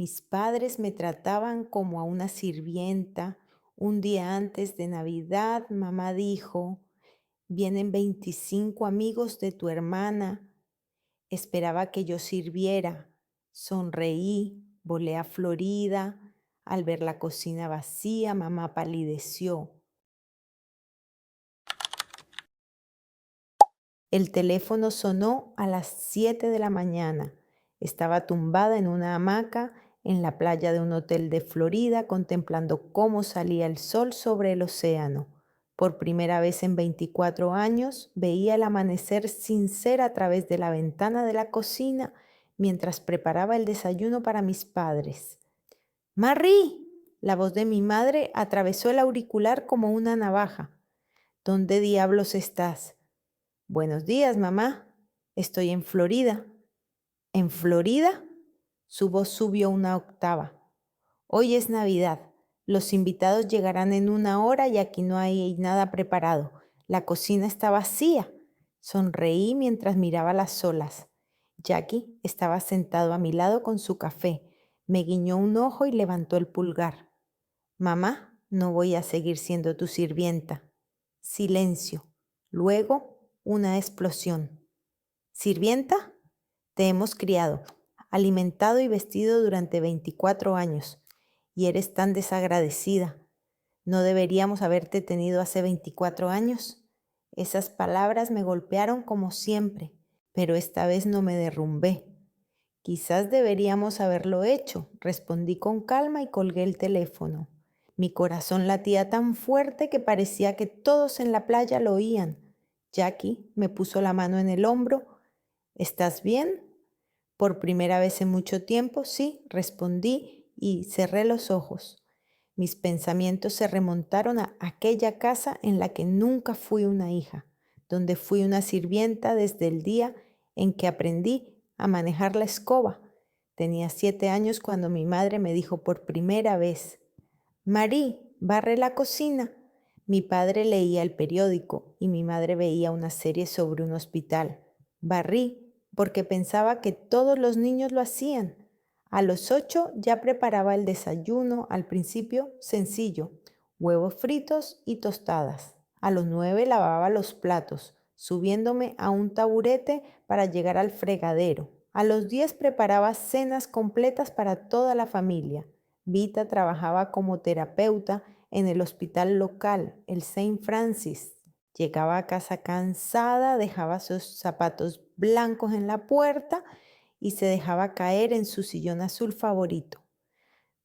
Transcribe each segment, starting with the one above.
Mis padres me trataban como a una sirvienta. Un día antes de Navidad, mamá dijo, vienen 25 amigos de tu hermana. Esperaba que yo sirviera. Sonreí, volé a Florida. Al ver la cocina vacía, mamá palideció. El teléfono sonó a las 7 de la mañana. Estaba tumbada en una hamaca en la playa de un hotel de Florida contemplando cómo salía el sol sobre el océano. Por primera vez en 24 años veía el amanecer sin ser a través de la ventana de la cocina mientras preparaba el desayuno para mis padres. ¡Marie! La voz de mi madre atravesó el auricular como una navaja. ¿Dónde diablos estás? Buenos días, mamá. Estoy en Florida. ¿En Florida? Su voz subió una octava. Hoy es Navidad. Los invitados llegarán en una hora y aquí no hay nada preparado. La cocina está vacía. Sonreí mientras miraba las olas. Jackie estaba sentado a mi lado con su café. Me guiñó un ojo y levantó el pulgar. Mamá, no voy a seguir siendo tu sirvienta. Silencio. Luego, una explosión. ¿Sirvienta? Te hemos criado, alimentado y vestido durante 24 años, y eres tan desagradecida. ¿No deberíamos haberte tenido hace 24 años? Esas palabras me golpearon como siempre, pero esta vez no me derrumbé. Quizás deberíamos haberlo hecho, respondí con calma y colgué el teléfono. Mi corazón latía tan fuerte que parecía que todos en la playa lo oían. Jackie me puso la mano en el hombro. ¿Estás bien? Por primera vez en mucho tiempo, sí, respondí y cerré los ojos. Mis pensamientos se remontaron a aquella casa en la que nunca fui una hija, donde fui una sirvienta desde el día en que aprendí a manejar la escoba. Tenía 7 años cuando mi madre me dijo por primera vez, Marie, barre la cocina. Mi padre leía el periódico y mi madre veía una serie sobre un hospital. Barrí porque pensaba que todos los niños lo hacían. A los 8 ya preparaba el desayuno, al principio sencillo, huevos fritos y tostadas. A los 9 lavaba los platos, subiéndome a un taburete para llegar al fregadero. A los 10 preparaba cenas completas para toda la familia. Vita trabajaba como terapeuta en el hospital local, el Saint Francis. Llegaba a casa cansada, dejaba sus zapatos blancos en la puerta y se dejaba caer en su sillón azul favorito.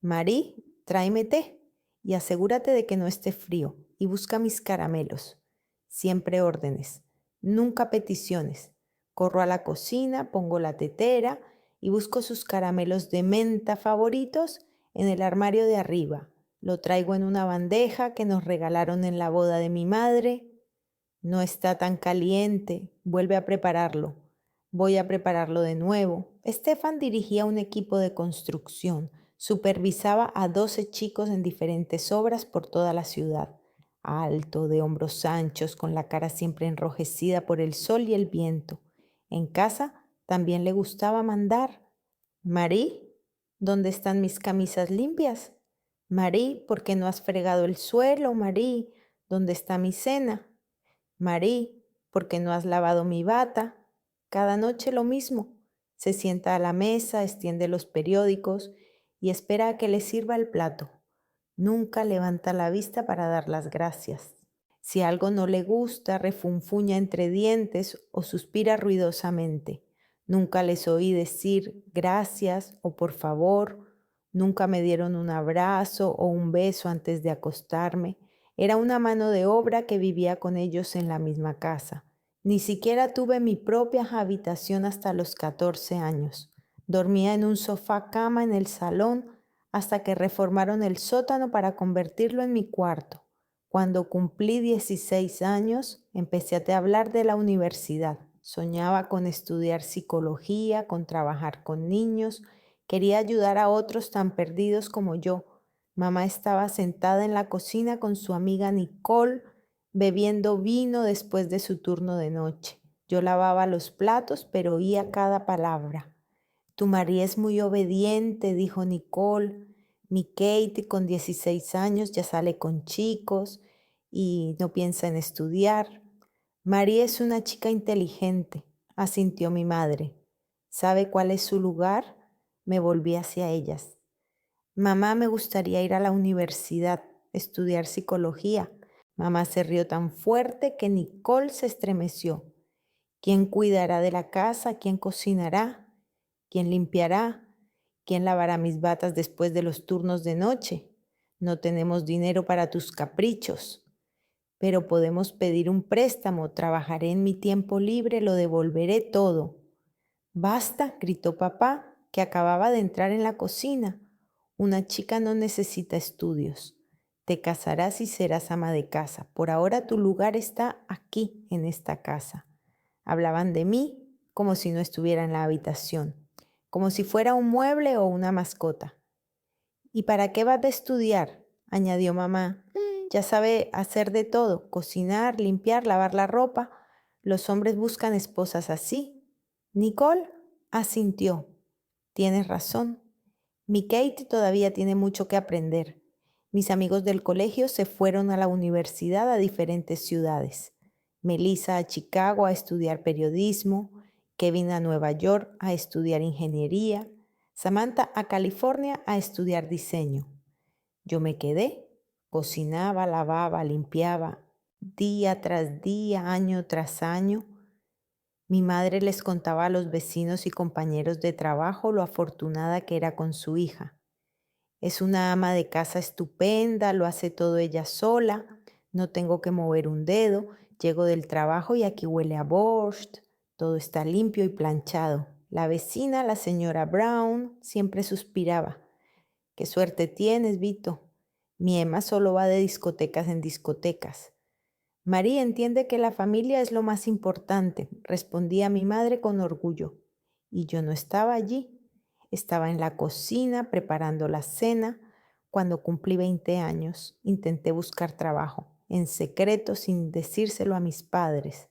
Marie, tráeme té y asegúrate de que no esté frío y busca mis caramelos. Siempre órdenes, nunca peticiones. Corro a la cocina, pongo la tetera y busco sus caramelos de menta favoritos en el armario de arriba. Lo traigo en una bandeja que nos regalaron en la boda de mi madre. No está tan caliente, vuelve a prepararlo. Voy a prepararlo de nuevo. Stefan dirigía un equipo de construcción, supervisaba a 12 chicos en diferentes obras por toda la ciudad. Alto, de hombros anchos, con la cara siempre enrojecida por el sol y el viento. En casa también le gustaba mandar. Marie, ¿dónde están mis camisas limpias? Marie, ¿por qué no has fregado el suelo? Marie, ¿dónde está mi cena? Marie, ¿por qué no has lavado mi bata? Cada noche lo mismo. Se sienta a la mesa, extiende los periódicos y espera a que le sirva el plato. Nunca levanta la vista para dar las gracias. Si algo no le gusta, refunfuña entre dientes o suspira ruidosamente. Nunca les oí decir gracias o por favor. Nunca me dieron un abrazo o un beso antes de acostarme. Era una mano de obra que vivía con ellos en la misma casa. Ni siquiera tuve mi propia habitación hasta los 14 años. Dormía en un sofá cama en el salón hasta que reformaron el sótano para convertirlo en mi cuarto. Cuando cumplí 16 años, empecé a hablar de la universidad. Soñaba con estudiar psicología, con trabajar con niños. Quería ayudar a otros tan perdidos como yo. Mamá estaba sentada en la cocina con su amiga Nicole, bebiendo vino después de su turno de noche. Yo lavaba los platos, pero oía cada palabra. Tu María es muy obediente, dijo Nicole. Mi Kate, con 16 años, ya sale con chicos y no piensa en estudiar. María es una chica inteligente, asintió mi madre. ¿Sabe cuál es su lugar? Me volví hacia ellas. Mamá, me gustaría ir a la universidad, estudiar psicología. Mamá se rió tan fuerte que Nicole se estremeció. ¿Quién cuidará de la casa? ¿Quién cocinará? ¿Quién limpiará? ¿Quién lavará mis batas después de los turnos de noche? No tenemos dinero para tus caprichos, pero podemos pedir un préstamo, trabajaré en mi tiempo libre, lo devolveré todo. Basta, gritó papá, que acababa de entrar en la cocina. Una chica no necesita estudios. Te casarás y serás ama de casa. Por ahora tu lugar está aquí, en esta casa. Hablaban de mí como si no estuviera en la habitación, como si fuera un mueble o una mascota. ¿Y para qué vas a estudiar?, añadió mamá. Ya sabe hacer de todo, cocinar, limpiar, lavar la ropa. Los hombres buscan esposas así. Nicole asintió. Tienes razón. Mi Kate todavía tiene mucho que aprender. Mis amigos del colegio se fueron a la universidad a diferentes ciudades. Melissa a Chicago a estudiar periodismo, Kevin a Nueva York a estudiar ingeniería, Samantha a California a estudiar diseño. Yo me quedé, cocinaba, lavaba, limpiaba, día tras día, año tras año. Mi madre les contaba a los vecinos y compañeros de trabajo lo afortunada que era con su hija. Es una ama de casa estupenda, lo hace todo ella sola, no tengo que mover un dedo, llego del trabajo y aquí huele a borscht, todo está limpio y planchado. La vecina, la señora Brown, siempre suspiraba. Qué suerte tienes, Vito. Mi Emma solo va de discotecas en discotecas. María entiende que la familia es lo más importante, respondía mi madre con orgullo. Y yo no estaba allí. Estaba en la cocina preparando la cena. Cuando cumplí 20 años, intenté buscar trabajo, en secreto, sin decírselo a mis padres.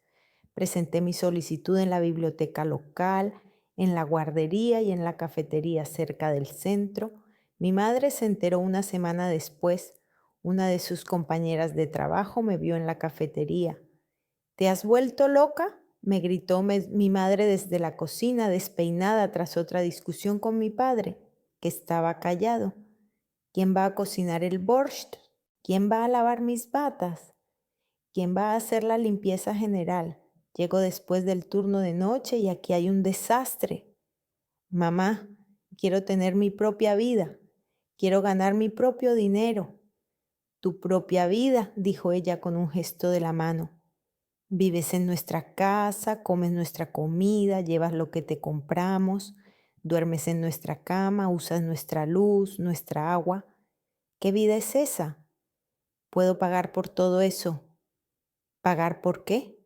Presenté mi solicitud en la biblioteca local, en la guardería y en la cafetería cerca del centro. Mi madre se enteró una semana después. Una de sus compañeras de trabajo me vio en la cafetería. ¿Te has vuelto loca?, me gritó mi madre desde la cocina, despeinada tras otra discusión con mi padre, que estaba callado. ¿Quién va a cocinar el borscht? ¿Quién va a lavar mis batas? ¿Quién va a hacer la limpieza general? Llego después del turno de noche y aquí hay un desastre. Mamá, quiero tener mi propia vida. Quiero ganar mi propio dinero. Tu propia vida, dijo ella con un gesto de la mano. Vives en nuestra casa, comes nuestra comida, llevas lo que te compramos, duermes en nuestra cama, usas nuestra luz, nuestra agua. ¿Qué vida es esa? ¿Puedo pagar por todo eso? ¿Pagar por qué?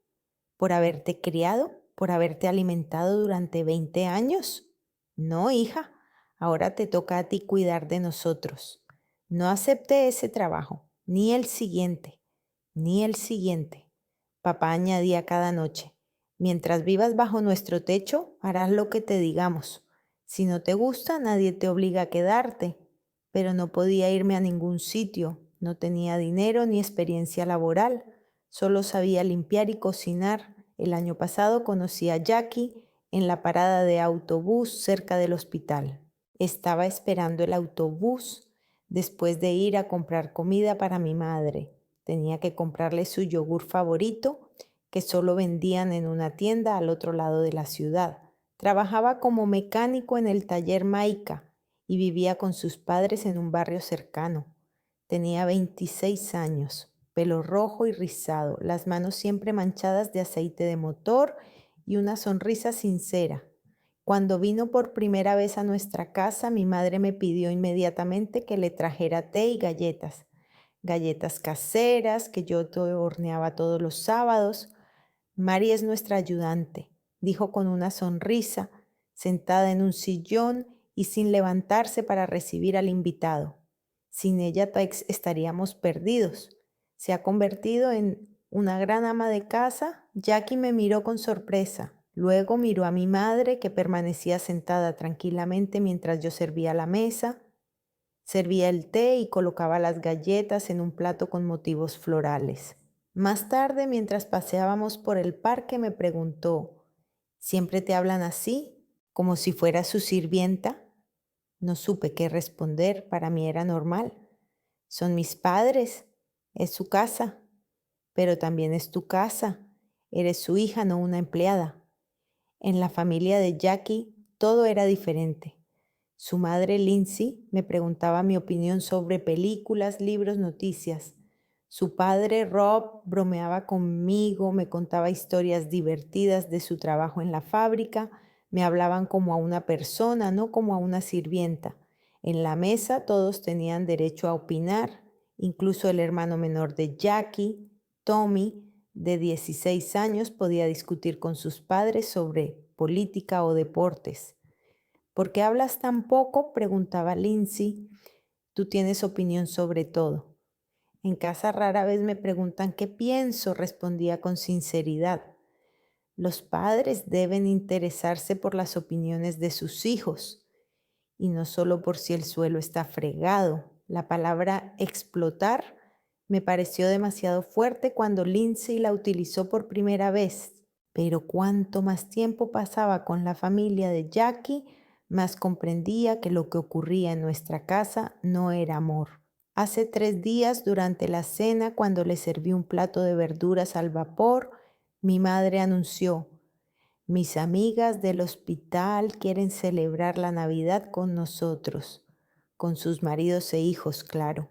¿Por haberte criado? ¿Por haberte alimentado durante 20 años? No, hija, ahora te toca a ti cuidar de nosotros. No acepté ese trabajo, ni el siguiente, ni el siguiente. Papá añadía cada noche, mientras vivas bajo nuestro techo, harás lo que te digamos. Si no te gusta, nadie te obliga a quedarte. Pero no podía irme a ningún sitio, no tenía dinero ni experiencia laboral, solo sabía limpiar y cocinar. El año pasado conocí a Jackie en la parada de autobús cerca del hospital. Estaba esperando el autobús después de ir a comprar comida para mi madre. Tenía que comprarle su yogur favorito, que solo vendían en una tienda al otro lado de la ciudad. Trabajaba como mecánico en el taller Maika y vivía con sus padres en un barrio cercano. Tenía 26 años, pelo rojo y rizado, las manos siempre manchadas de aceite de motor y una sonrisa sincera. Cuando vino por primera vez a nuestra casa, mi madre me pidió inmediatamente que le trajera té y galletas caseras que yo horneaba todos los sábados. Mari es nuestra ayudante, dijo con una sonrisa, sentada en un sillón y sin levantarse para recibir al invitado. Sin ella estaríamos perdidos. Se ha convertido en una gran ama de casa. Jackie me miró con sorpresa. Luego miró a mi madre, que permanecía sentada tranquilamente mientras yo servía la mesa, servía el té y colocaba las galletas en un plato con motivos florales. Más tarde, mientras paseábamos por el parque, me preguntó: ¿siempre te hablan así, como si fueras su sirvienta? No supe qué responder, para mí era normal. Son mis padres, es su casa, pero también es tu casa. Eres su hija, no una empleada. En la familia de Jackie todo era diferente. Su madre Lindsay me preguntaba mi opinión sobre películas, libros, noticias. Su padre Rob bromeaba conmigo, me contaba historias divertidas de su trabajo en la fábrica, me hablaban como a una persona, no como a una sirvienta. En la mesa todos tenían derecho a opinar, incluso el hermano menor de Jackie, Tommy, de 16 años, podía discutir con sus padres sobre política o deportes. ¿Por qué hablas tan poco?, preguntaba Lindsay. Tú tienes opinión sobre todo. En casa rara vez me preguntan qué pienso, respondía con sinceridad. Los padres deben interesarse por las opiniones de sus hijos y no solo por si el suelo está fregado. La palabra explotar me pareció demasiado fuerte cuando Lindsay la utilizó por primera vez, pero cuanto más tiempo pasaba con la familia de Jackie, más comprendía que lo que ocurría en nuestra casa no era amor. Hace 3 días, durante la cena, cuando le serví un plato de verduras al vapor, mi madre anunció: mis amigas del hospital quieren celebrar la Navidad con nosotros, con sus maridos e hijos, claro.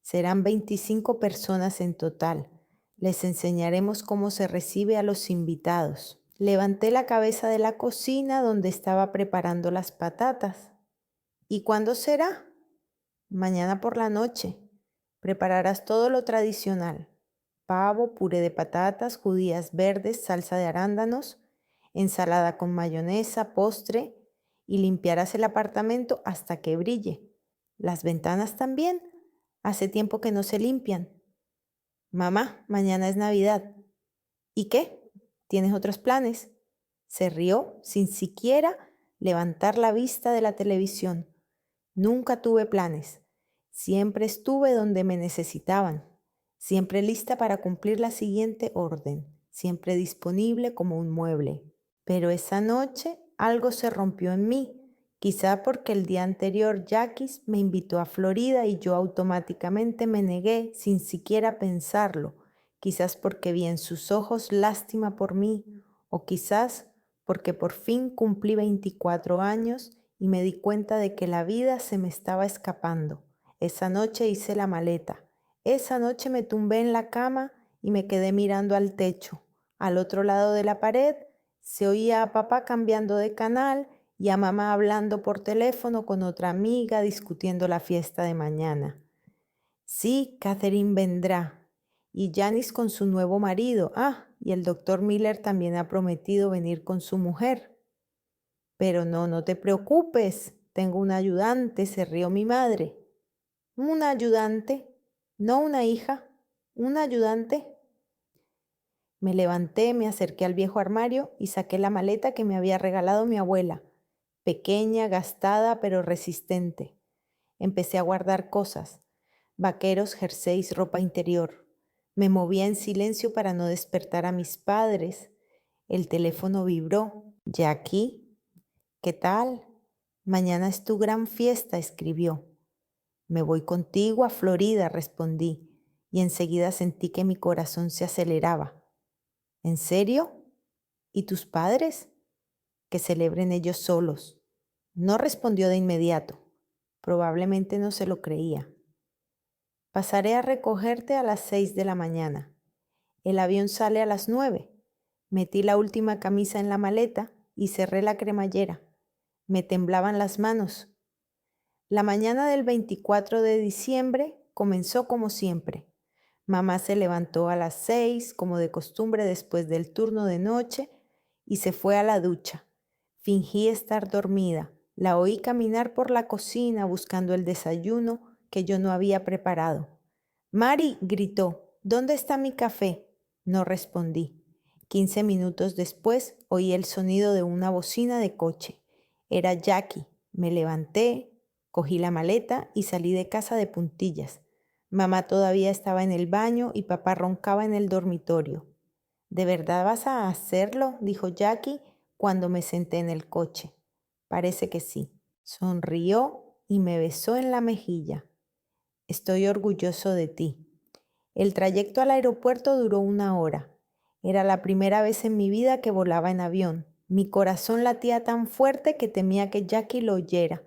Serán 25 personas en total. Les enseñaremos cómo se recibe a los invitados. Levanté la cabeza de la cocina donde estaba preparando las patatas. ¿Y cuándo será? Mañana por la noche. Prepararás todo lo tradicional: pavo, puré de patatas, judías verdes, salsa de arándanos, ensalada con mayonesa, postre, y limpiarás el apartamento hasta que brille. Las ventanas también. Hace tiempo que no se limpian. Mamá, mañana es Navidad. ¿Y qué? ¿Tienes otros planes? Se rió sin siquiera levantar la vista de la televisión. Nunca tuve planes. Siempre estuve donde me necesitaban. Siempre lista para cumplir la siguiente orden. Siempre disponible como un mueble. Pero esa noche algo se rompió en mí. Quizá porque el día anterior Jackie me invitó a Florida y yo automáticamente me negué sin siquiera pensarlo. Quizás porque vi en sus ojos lástima por mí, o quizás porque por fin cumplí 24 años y me di cuenta de que la vida se me estaba escapando. Esa noche hice la maleta. Esa noche me tumbé en la cama y me quedé mirando al techo. Al otro lado de la pared se oía a papá cambiando de canal y a mamá hablando por teléfono con otra amiga discutiendo la fiesta de mañana. Sí, Catherine vendrá. Y Janice con su nuevo marido. Ah, y el doctor Miller también ha prometido venir con su mujer. Pero no te preocupes. Tengo un ayudante, se rió mi madre. ¿Un ayudante? No una hija. ¿Un ayudante? Me levanté, me acerqué al viejo armario y saqué la maleta que me había regalado mi abuela. Pequeña, gastada, pero resistente. Empecé a guardar cosas: vaqueros, jerseys, ropa interior. Me movía en silencio para no despertar a mis padres. El teléfono vibró. Jackie, ¿qué tal? Mañana es tu gran fiesta, escribió. Me voy contigo a Florida, respondí, y enseguida sentí que mi corazón se aceleraba. ¿En serio? ¿Y tus padres? Que celebren ellos solos. No respondió de inmediato. Probablemente no se lo creía. Pasaré a recogerte a las 6 de la mañana. El avión sale a las 9. Metí la última camisa en la maleta y cerré la cremallera. Me temblaban las manos. La mañana del 24 de diciembre comenzó como siempre. Mamá se levantó a las 6, como de costumbre después del turno de noche, y se fue a la ducha. Fingí estar dormida. La oí caminar por la cocina buscando el desayuno que yo no había preparado. «Mari», gritó, «¿dónde está mi café?». No respondí. 15 minutos después oí el sonido de una bocina de coche. Era Jackie. Me levanté, cogí la maleta y salí de casa de puntillas. Mamá todavía estaba en el baño y papá roncaba en el dormitorio. ¿De verdad vas a hacerlo?, dijo Jackie cuando me senté en el coche. Parece que sí. Sonrió y me besó en la mejilla. Estoy orgulloso de ti. El trayecto al aeropuerto duró 1 hora. Era la primera vez en mi vida que volaba en avión. Mi corazón latía tan fuerte que temía que Jackie lo oyera.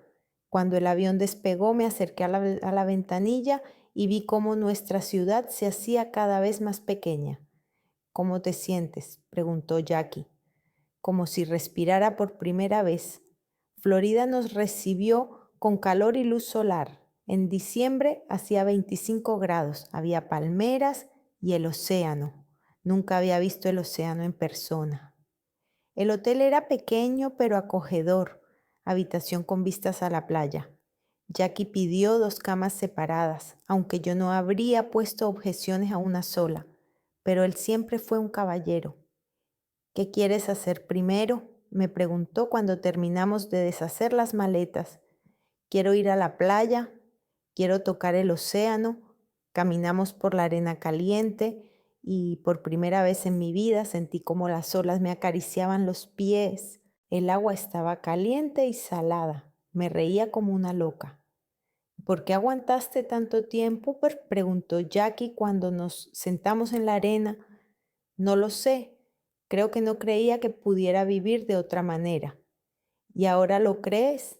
Cuando el avión despegó, me acerqué a la ventanilla y vi cómo nuestra ciudad se hacía cada vez más pequeña. ¿Cómo te sientes?, preguntó Jackie, como si respirara por primera vez. Florida nos recibió con calor y luz solar. En diciembre hacía 25 grados, había palmeras y el océano. Nunca había visto el océano en persona. El hotel era pequeño pero acogedor, habitación con vistas a la playa. Jackie pidió 2 camas separadas, aunque yo no habría puesto objeciones a una sola, pero él siempre fue un caballero. ¿Qué quieres hacer primero?, me preguntó cuando terminamos de deshacer las maletas. Quiero ir a la playa, quiero tocar el océano. Caminamos por la arena caliente y por primera vez en mi vida sentí como las olas me acariciaban los pies. El agua estaba caliente y salada. Me reía como una loca. ¿Por qué aguantaste tanto tiempo?, preguntó Jackie cuando nos sentamos en la arena. No lo sé. Creo que no creía que pudiera vivir de otra manera. ¿Y ahora lo crees?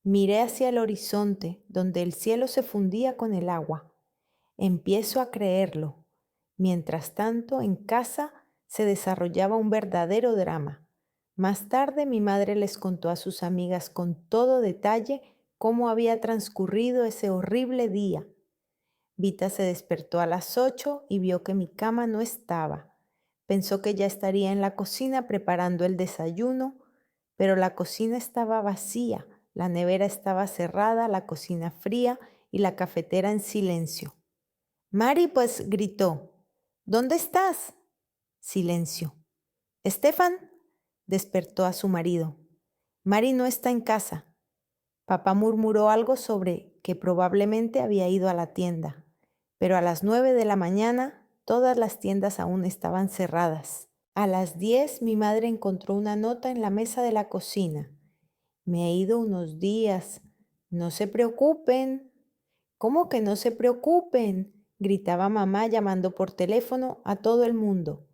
Miré hacia el horizonte, donde el cielo se fundía con el agua. Empiezo a creerlo. Mientras tanto, en casa se desarrollaba un verdadero drama. Más tarde, mi madre les contó a sus amigas con todo detalle cómo había transcurrido ese horrible día. Vita se despertó a las 8 y vio que mi cama no estaba. Pensó que ya estaría en la cocina preparando el desayuno, pero la cocina estaba vacía, la nevera estaba cerrada, la cocina fría y la cafetera en silencio. Mari, pues, gritó. ¿Dónde estás? Silencio. Estefan despertó a su marido. Mari no está en casa. Papá murmuró algo sobre que probablemente había ido a la tienda, pero a las 9 de la mañana todas las tiendas aún estaban cerradas. A las 10 mi madre encontró una nota en la mesa de la cocina. Me he ido unos días. No se preocupen. ¿Cómo que no se preocupen?, gritaba mamá llamando por teléfono a todo el mundo.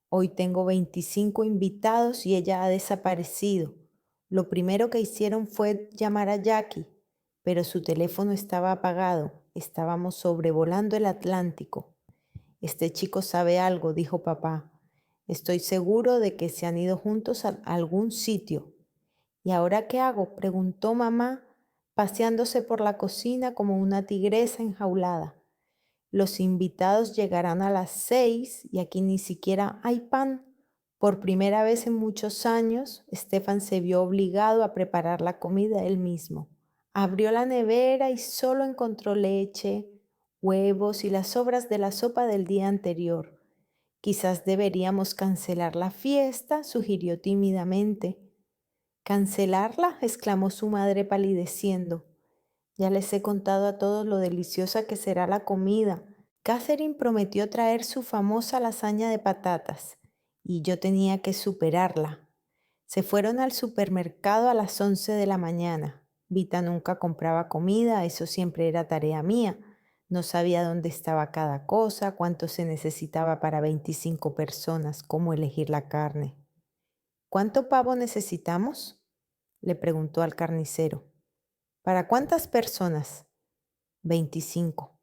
Hoy tengo 25 invitados y ella ha desaparecido. Lo primero que hicieron fue llamar a Jackie, pero su teléfono estaba apagado. Estábamos sobrevolando el Atlántico. Este chico sabe algo, dijo papá. Estoy seguro de que se han ido juntos a algún sitio. ¿Y ahora qué hago?, preguntó mamá, paseándose por la cocina como una tigresa enjaulada. Los invitados llegarán a las 6 y aquí ni siquiera hay pan. Por primera vez en muchos años, Estefan se vio obligado a preparar la comida él mismo. Abrió la nevera y solo encontró leche, huevos y las sobras de la sopa del día anterior. Quizás deberíamos cancelar la fiesta, sugirió tímidamente. ¿Cancelarla?, exclamó su madre palideciendo. Ya les he contado a todos lo deliciosa que será la comida. Catherine prometió traer su famosa lasaña de patatas y yo tenía que superarla. Se fueron al supermercado a las 11 de la mañana. Vita nunca compraba comida, eso siempre era tarea mía. No sabía dónde estaba cada cosa, cuánto se necesitaba para 25 personas, cómo elegir la carne. ¿Cuánto pavo necesitamos?, le preguntó al carnicero. ¿Para cuántas personas? 25.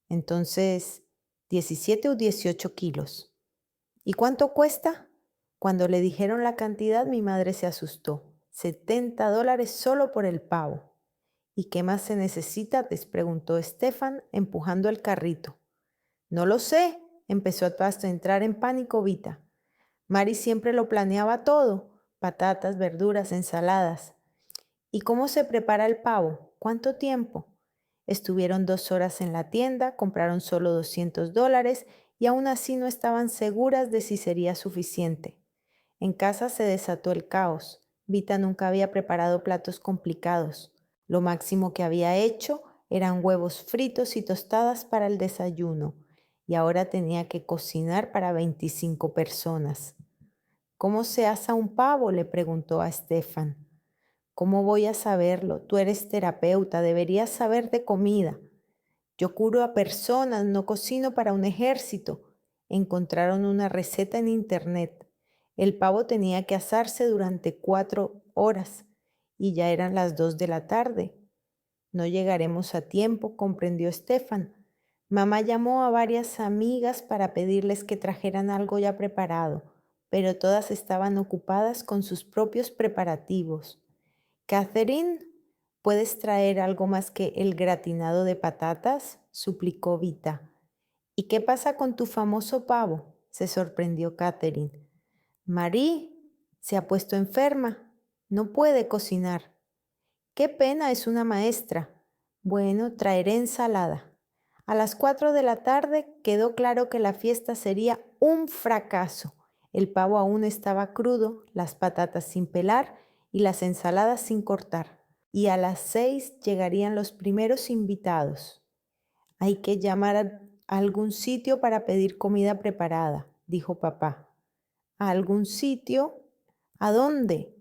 Entonces, 17 o 18 kilos. ¿Y cuánto cuesta? Cuando le dijeron la cantidad, mi madre se asustó. $70 solo por el pavo. ¿Y qué más se necesita?, les preguntó Estefan, empujando el carrito. No lo sé, empezó a entrar en pánico Vita. Mari siempre lo planeaba todo, patatas, verduras, ensaladas. ¿Y cómo se prepara el pavo? ¿Cuánto tiempo? Estuvieron 2 horas en la tienda, compraron solo $200 y aún así no estaban seguras de si sería suficiente. En casa se desató el caos. Vita nunca había preparado platos complicados. Lo máximo que había hecho eran huevos fritos y tostadas para el desayuno, y ahora tenía que cocinar para 25 personas. ¿Cómo se asa un pavo?, le preguntó a Stefan. ¿Cómo voy a saberlo? Tú eres terapeuta, deberías saber de comida. Yo curo a personas, no cocino para un ejército. Encontraron una receta en internet. El pavo tenía que asarse durante 4 horas y ya eran las 2 de la tarde. No llegaremos a tiempo, comprendió Stefan. Mamá llamó a varias amigas para pedirles que trajeran algo ya preparado, pero todas estaban ocupadas con sus propios preparativos. Catherine, ¿puedes traer algo más que el gratinado de patatas?, suplicó Vita. ¿Y qué pasa con tu famoso pavo?, se sorprendió Catherine. Marie se ha puesto enferma, no puede cocinar. Qué pena, es una maestra. Bueno, traeré ensalada. A las 4 de la tarde quedó claro que la fiesta sería un fracaso. El pavo aún estaba crudo, las patatas sin pelar y las ensaladas sin cortar. Y a las 6 llegarían los primeros invitados. Hay que llamar a algún sitio para pedir comida preparada, dijo papá. ¿A algún sitio? ¿A dónde?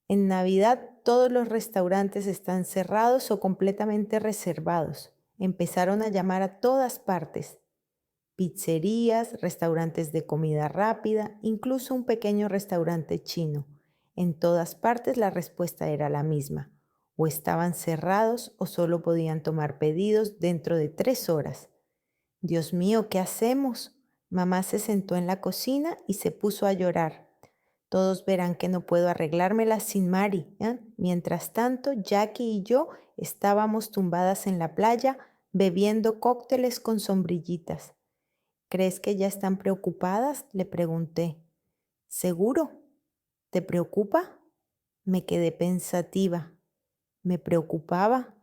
En Navidad todos los restaurantes están cerrados o completamente reservados. Empezaron a llamar a todas partes. Pizzerías, restaurantes de comida rápida, incluso un pequeño restaurante chino. En todas partes la respuesta era la misma. O estaban cerrados o solo podían tomar pedidos dentro de 3 horas. Dios mío, ¿qué hacemos? Mamá se sentó en la cocina y se puso a llorar. Todos verán que no puedo arreglármela sin Mari, ¿eh? Mientras tanto, Jackie y yo estábamos tumbadas en la playa bebiendo cócteles con sombrillitas. ¿Crees que ya están preocupadas?, le pregunté. ¿Seguro? ¿Te preocupa? Me quedé pensativa. Me preocupaba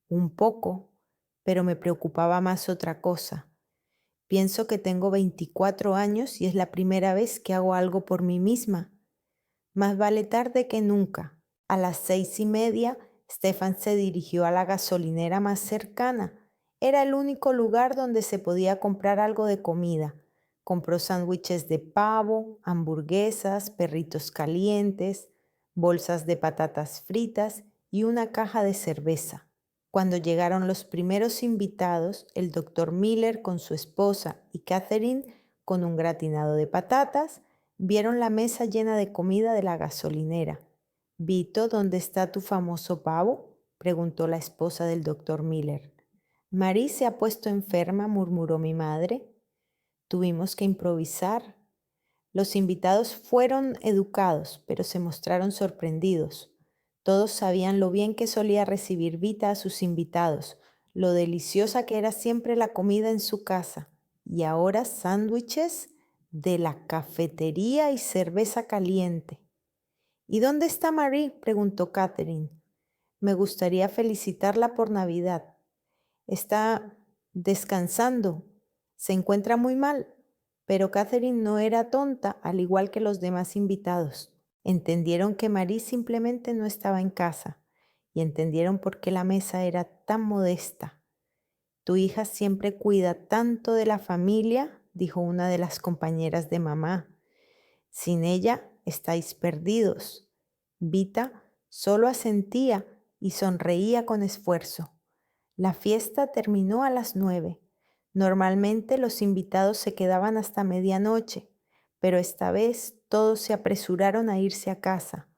un poco, pero me preocupaba más otra cosa. Pienso que tengo 24 años y es la primera vez que hago algo por mí misma. Más vale tarde que nunca. A las 6:30, Stefan se dirigió a la gasolinera más cercana. Era el único lugar donde se podía comprar algo de comida. Compró sándwiches de pavo, hamburguesas, perritos calientes, bolsas de patatas fritas y una caja de cerveza. Cuando llegaron los primeros invitados, el doctor Miller con su esposa y Catherine con un gratinado de patatas, vieron la mesa llena de comida de la gasolinera. «Vito, ¿dónde está tu famoso pavo?», preguntó la esposa del doctor Miller. «Marie se ha puesto enferma», murmuró mi madre. Tuvimos que improvisar. Los invitados fueron educados, pero se mostraron sorprendidos. Todos sabían lo bien que solía recibir Vita a sus invitados, lo deliciosa que era siempre la comida en su casa. Y ahora sándwiches de la cafetería y cerveza caliente. «¿Y dónde está Marie?», preguntó Catherine. «Me gustaría felicitarla por Navidad. Está descansando. Se encuentra muy mal». Pero Catherine no era tonta, al igual que los demás invitados. Entendieron que Marie simplemente no estaba en casa y entendieron por qué la mesa era tan modesta. «Tu hija siempre cuida tanto de la familia», dijo una de las compañeras de mamá. «Sin ella estáis perdidos». Vita solo asentía y sonreía con esfuerzo. La fiesta terminó a las 9. Normalmente los invitados se quedaban hasta medianoche, pero esta vez todos se apresuraron a irse a casa.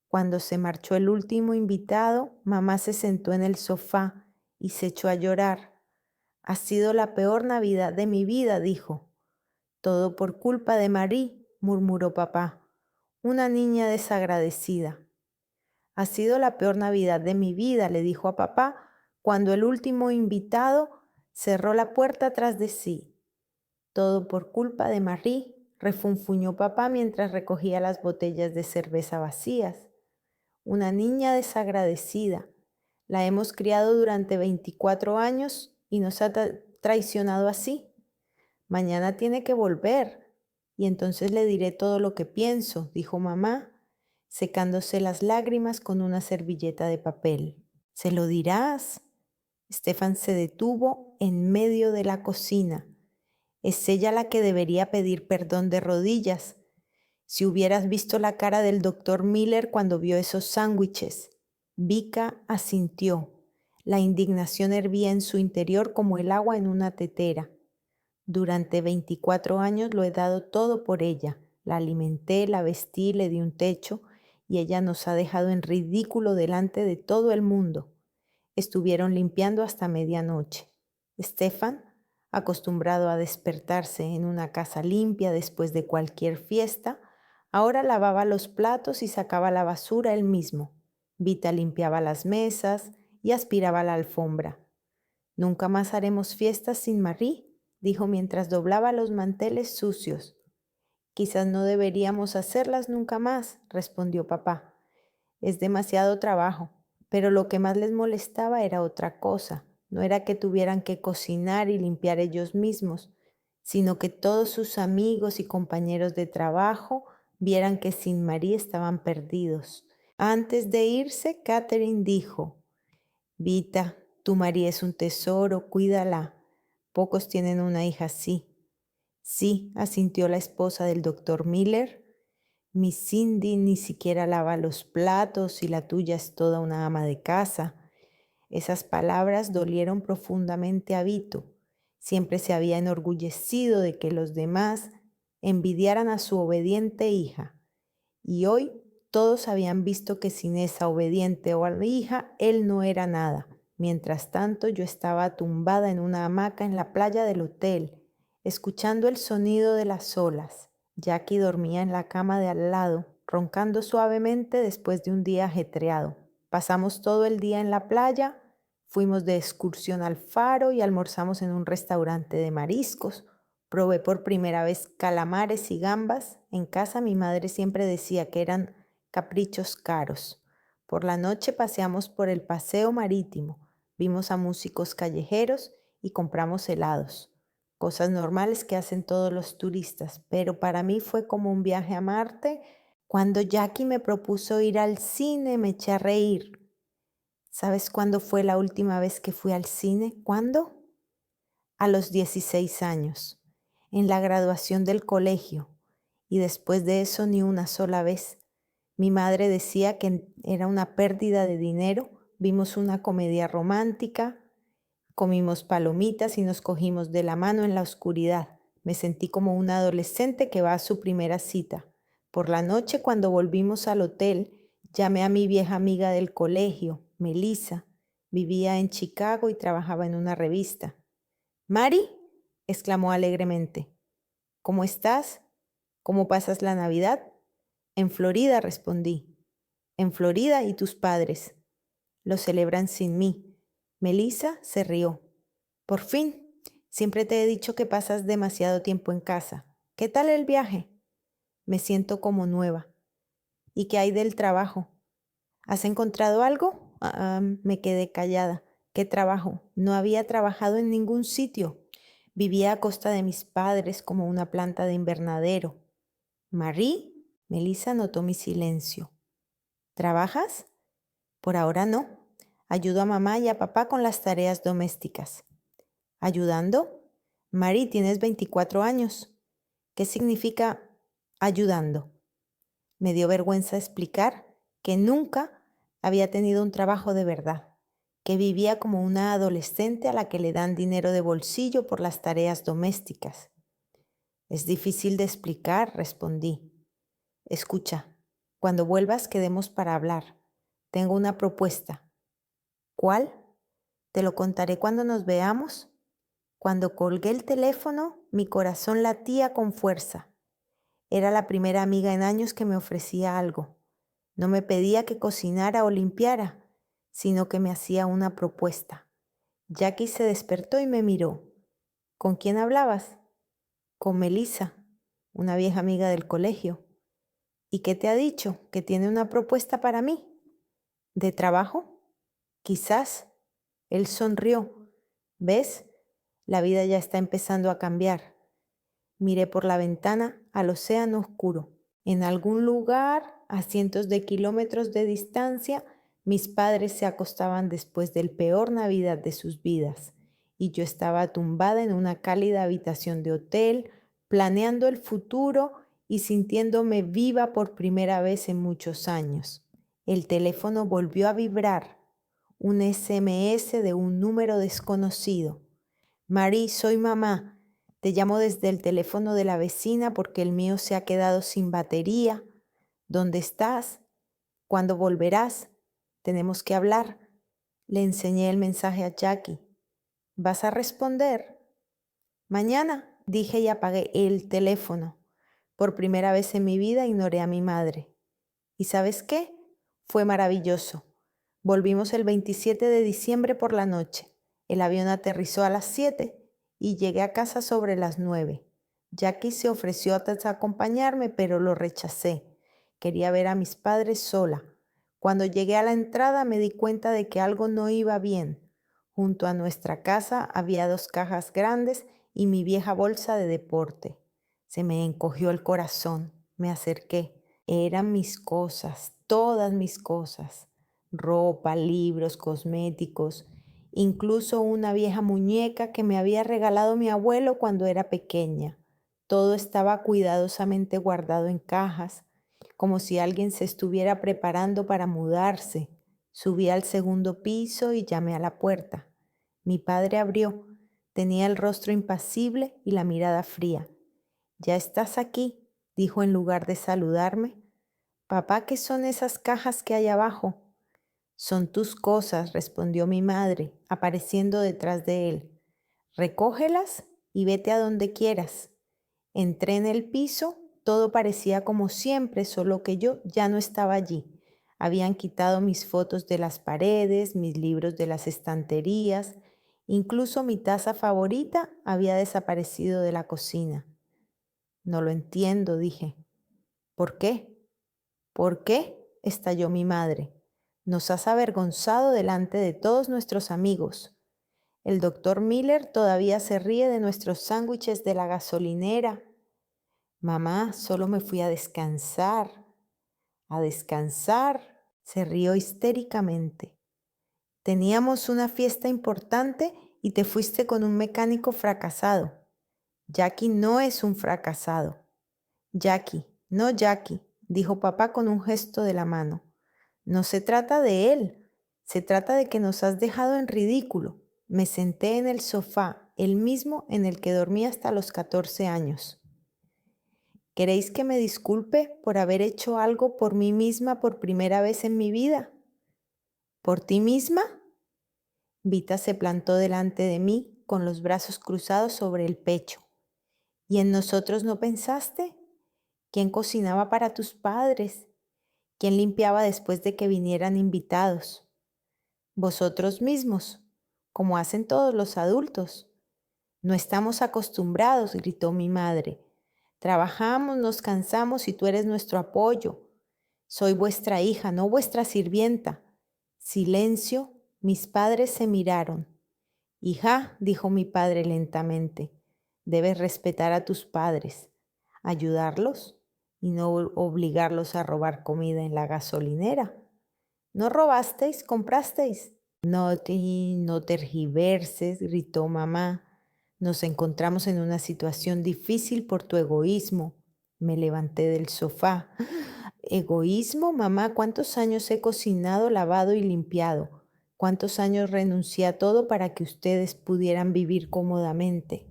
Cuando se marchó el último invitado, mamá se sentó en el sofá y se echó a llorar. «Ha sido la peor Navidad de mi vida», dijo. «Todo por culpa de Marie», murmuró papá. «Una niña desagradecida». «Ha sido la peor Navidad de mi vida», le dijo a papá cuando el último invitado cerró la puerta tras de sí. «Todo por culpa de Marie», refunfuñó papá mientras recogía las botellas de cerveza vacías. «Una niña desagradecida. La hemos criado durante 24 años y nos ha traicionado así». Mañana tiene que volver y entonces le diré todo lo que pienso, dijo mamá, secándose las lágrimas con una servilleta de papel. ¿Se lo dirás? Stefan se detuvo en medio de la cocina. Es ella la que debería pedir perdón de rodillas. Si hubieras visto la cara del doctor Miller cuando vio esos sándwiches. Vika asintió. La indignación hervía en su interior como el agua en una tetera. Durante 24 años lo he dado todo por ella. La alimenté, la vestí, le di un techo y ella nos ha dejado en ridículo delante de todo el mundo. Estuvieron limpiando hasta medianoche. Stefan, acostumbrado a despertarse en una casa limpia después de cualquier fiesta, ahora lavaba los platos y sacaba la basura él mismo. Vita limpiaba las mesas y aspiraba la alfombra. Nunca más haremos fiestas sin Marie, dijo mientras doblaba los manteles sucios. Quizás no deberíamos hacerlas nunca más, respondió papá. Es demasiado trabajo, pero lo que más les molestaba era otra cosa. No era que tuvieran que cocinar y limpiar ellos mismos, sino que todos sus amigos y compañeros de trabajo vieran que sin Marie estaban perdidos. Antes de irse, Catherine dijo: Vita, tu Marie es un tesoro, cuídala. Pocos tienen una hija así. Sí, asintió la esposa del doctor Miller. Mi Cindy ni siquiera lava los platos y la tuya es toda una ama de casa. Esas palabras dolieron profundamente a Vito. Siempre se había enorgullecido de que los demás envidiaran a su obediente hija. Y hoy todos habían visto que sin esa obediente hija él no era nada. Mientras tanto yo estaba tumbada en una hamaca en la playa del hotel, escuchando el sonido de las olas. Jackie dormía en la cama de al lado, roncando suavemente después de un día ajetreado. Pasamos todo el día en la playa, fuimos de excursión al faro y almorzamos en un restaurante de mariscos. Probé por primera vez calamares y gambas. En casa mi madre siempre decía que eran caprichos caros. Por la noche paseamos por el paseo marítimo, vimos a músicos callejeros y compramos helados. Cosas normales que hacen todos los turistas, pero para mí fue como un viaje a Marte. Cuando Jackie me propuso ir al cine, me eché a reír. ¿Sabes cuándo fue la última vez que fui al cine? ¿Cuándo? A los 16 años, en la graduación del colegio, y después de eso ni una sola vez. Mi madre decía que era una pérdida de dinero. Vimos una comedia romántica, comimos palomitas y nos cogimos de la mano en la oscuridad. Me sentí como una adolescente que va a su primera cita. Por la noche, cuando volvimos al hotel, llamé a mi vieja amiga del colegio, Melissa. Vivía en Chicago y trabajaba en una revista. «Mari», exclamó alegremente, «¿cómo estás? ¿Cómo pasas la Navidad?» «En Florida», respondí. «¿En Florida y tus padres?» «Lo celebran sin mí». Melissa se rió. «Por fin, siempre te he dicho que pasas demasiado tiempo en casa. ¿Qué tal el viaje?» «Me siento como nueva». «¿Y qué hay del trabajo? ¿Has encontrado algo?» Me quedé callada. ¿Qué trabajo? No había trabajado en ningún sitio. Vivía a costa de mis padres como una planta de invernadero. «Marie», Melissa notó mi silencio. «¿Trabajas?» «Por ahora no. Ayudo a mamá y a papá con las tareas domésticas». «¿Ayudando?» «Marie, tienes 24 años. ¿Qué significa ayudando?» Me dio vergüenza explicar que nunca había tenido un trabajo de verdad, que vivía como una adolescente a la que le dan dinero de bolsillo por las tareas domésticas. «Es difícil de explicar», respondí. «Escucha, cuando vuelvas quedemos para hablar. Tengo una propuesta». «¿Cuál?» «Te lo contaré cuando nos veamos». Cuando colgué el teléfono, mi corazón latía con fuerza. Era la primera amiga en años que me ofrecía algo. No me pedía que cocinara o limpiara, sino que me hacía una propuesta. Jackie se despertó y me miró. «¿Con quién hablabas?» «Con Melissa, una vieja amiga del colegio». «¿Y qué te ha dicho? ¿Que tiene una propuesta para mí?» «¿De trabajo?» «Quizás». Él sonrió. «¿Ves? La vida ya está empezando a cambiar. Miré por la ventana al océano oscuro. En algún lugar, a cientos de kilómetros de distancia, mis padres se acostaban después del peor Navidad de sus vidas, y yo estaba tumbada en una cálida habitación de hotel, planeando el futuro y sintiéndome viva por primera vez en muchos años. El teléfono volvió a vibrar, un SMS de un número desconocido. Marie, soy mamá. Te llamo desde el teléfono de la vecina porque el mío se ha quedado sin batería. ¿Dónde estás? ¿Cuándo volverás? Tenemos que hablar. Le enseñé el mensaje a Jackie. ¿Vas a responder? Mañana, dije y apagué el teléfono. Por primera vez en mi vida ignoré a mi madre. ¿Y sabes qué? Fue maravilloso. Volvimos el 27 de diciembre por la noche. El avión aterrizó a las 7 y llegué a casa sobre las 9. Jackie se ofreció a acompañarme, pero lo rechacé. Quería ver a mis padres sola. Cuando llegué a la entrada me di cuenta de que algo no iba bien. Junto a nuestra casa había 2 cajas grandes y mi vieja bolsa de deporte. Se me encogió el corazón. Me acerqué. Eran mis cosas, todas mis cosas. Ropa, libros, cosméticos, incluso una vieja muñeca que me había regalado mi abuelo cuando era pequeña. Todo estaba cuidadosamente guardado en cajas, como si alguien se estuviera preparando para mudarse. Subí al segundo piso y llamé a la puerta. Mi padre abrió. Tenía el rostro impasible y la mirada fría. «¿Ya estás aquí?», dijo en lugar de saludarme. «Papá, ¿qué son esas cajas que hay abajo?». «Son tus cosas», respondió mi madre, apareciendo detrás de él. «Recógelas y vete a donde quieras». Entré en el piso, todo parecía como siempre, solo que yo ya no estaba allí. Habían quitado mis fotos de las paredes, mis libros de las estanterías, incluso mi taza favorita había desaparecido de la cocina. «No lo entiendo», dije. «¿Por qué? ¿Por qué?», estalló mi madre. «Nos has avergonzado delante de todos nuestros amigos. El doctor Miller todavía se ríe de nuestros sándwiches de la gasolinera». «Mamá, solo me fui a descansar». «¿A descansar?», se rió histéricamente. «Teníamos una fiesta importante y te fuiste con un mecánico fracasado. Jackie no es un fracasado». «Jackie, no Jackie», dijo papá con un gesto de la mano. «No se trata de él, se trata de que nos has dejado en ridículo». Me senté en el sofá, el mismo en el que dormí hasta los 14 años. «¿Queréis que me disculpe por haber hecho algo por mí misma por primera vez en mi vida?». «¿Por ti misma?». Vita se plantó delante de mí con los brazos cruzados sobre el pecho. «¿Y en nosotros no pensaste? ¿Quién cocinaba para tus padres? ¿Quién limpiaba después de que vinieran invitados? Vosotros mismos, como hacen todos los adultos». «No estamos acostumbrados», gritó mi madre. «Trabajamos, nos cansamos y tú eres nuestro apoyo. Soy vuestra hija, no vuestra sirvienta». Silencio, mis padres se miraron. «Hija», dijo mi padre lentamente, «debes respetar a tus padres, ayudarlos y no obligarlos a robar comida en la gasolinera». «¿No robasteis, comprasteis?». No tergiverses», gritó mamá. «Nos encontramos en una situación difícil por tu egoísmo». Me levanté del sofá. «¿Egoísmo, mamá? ¿Cuántos años he cocinado, lavado y limpiado? ¿Cuántos años renuncié a todo para que ustedes pudieran vivir cómodamente?».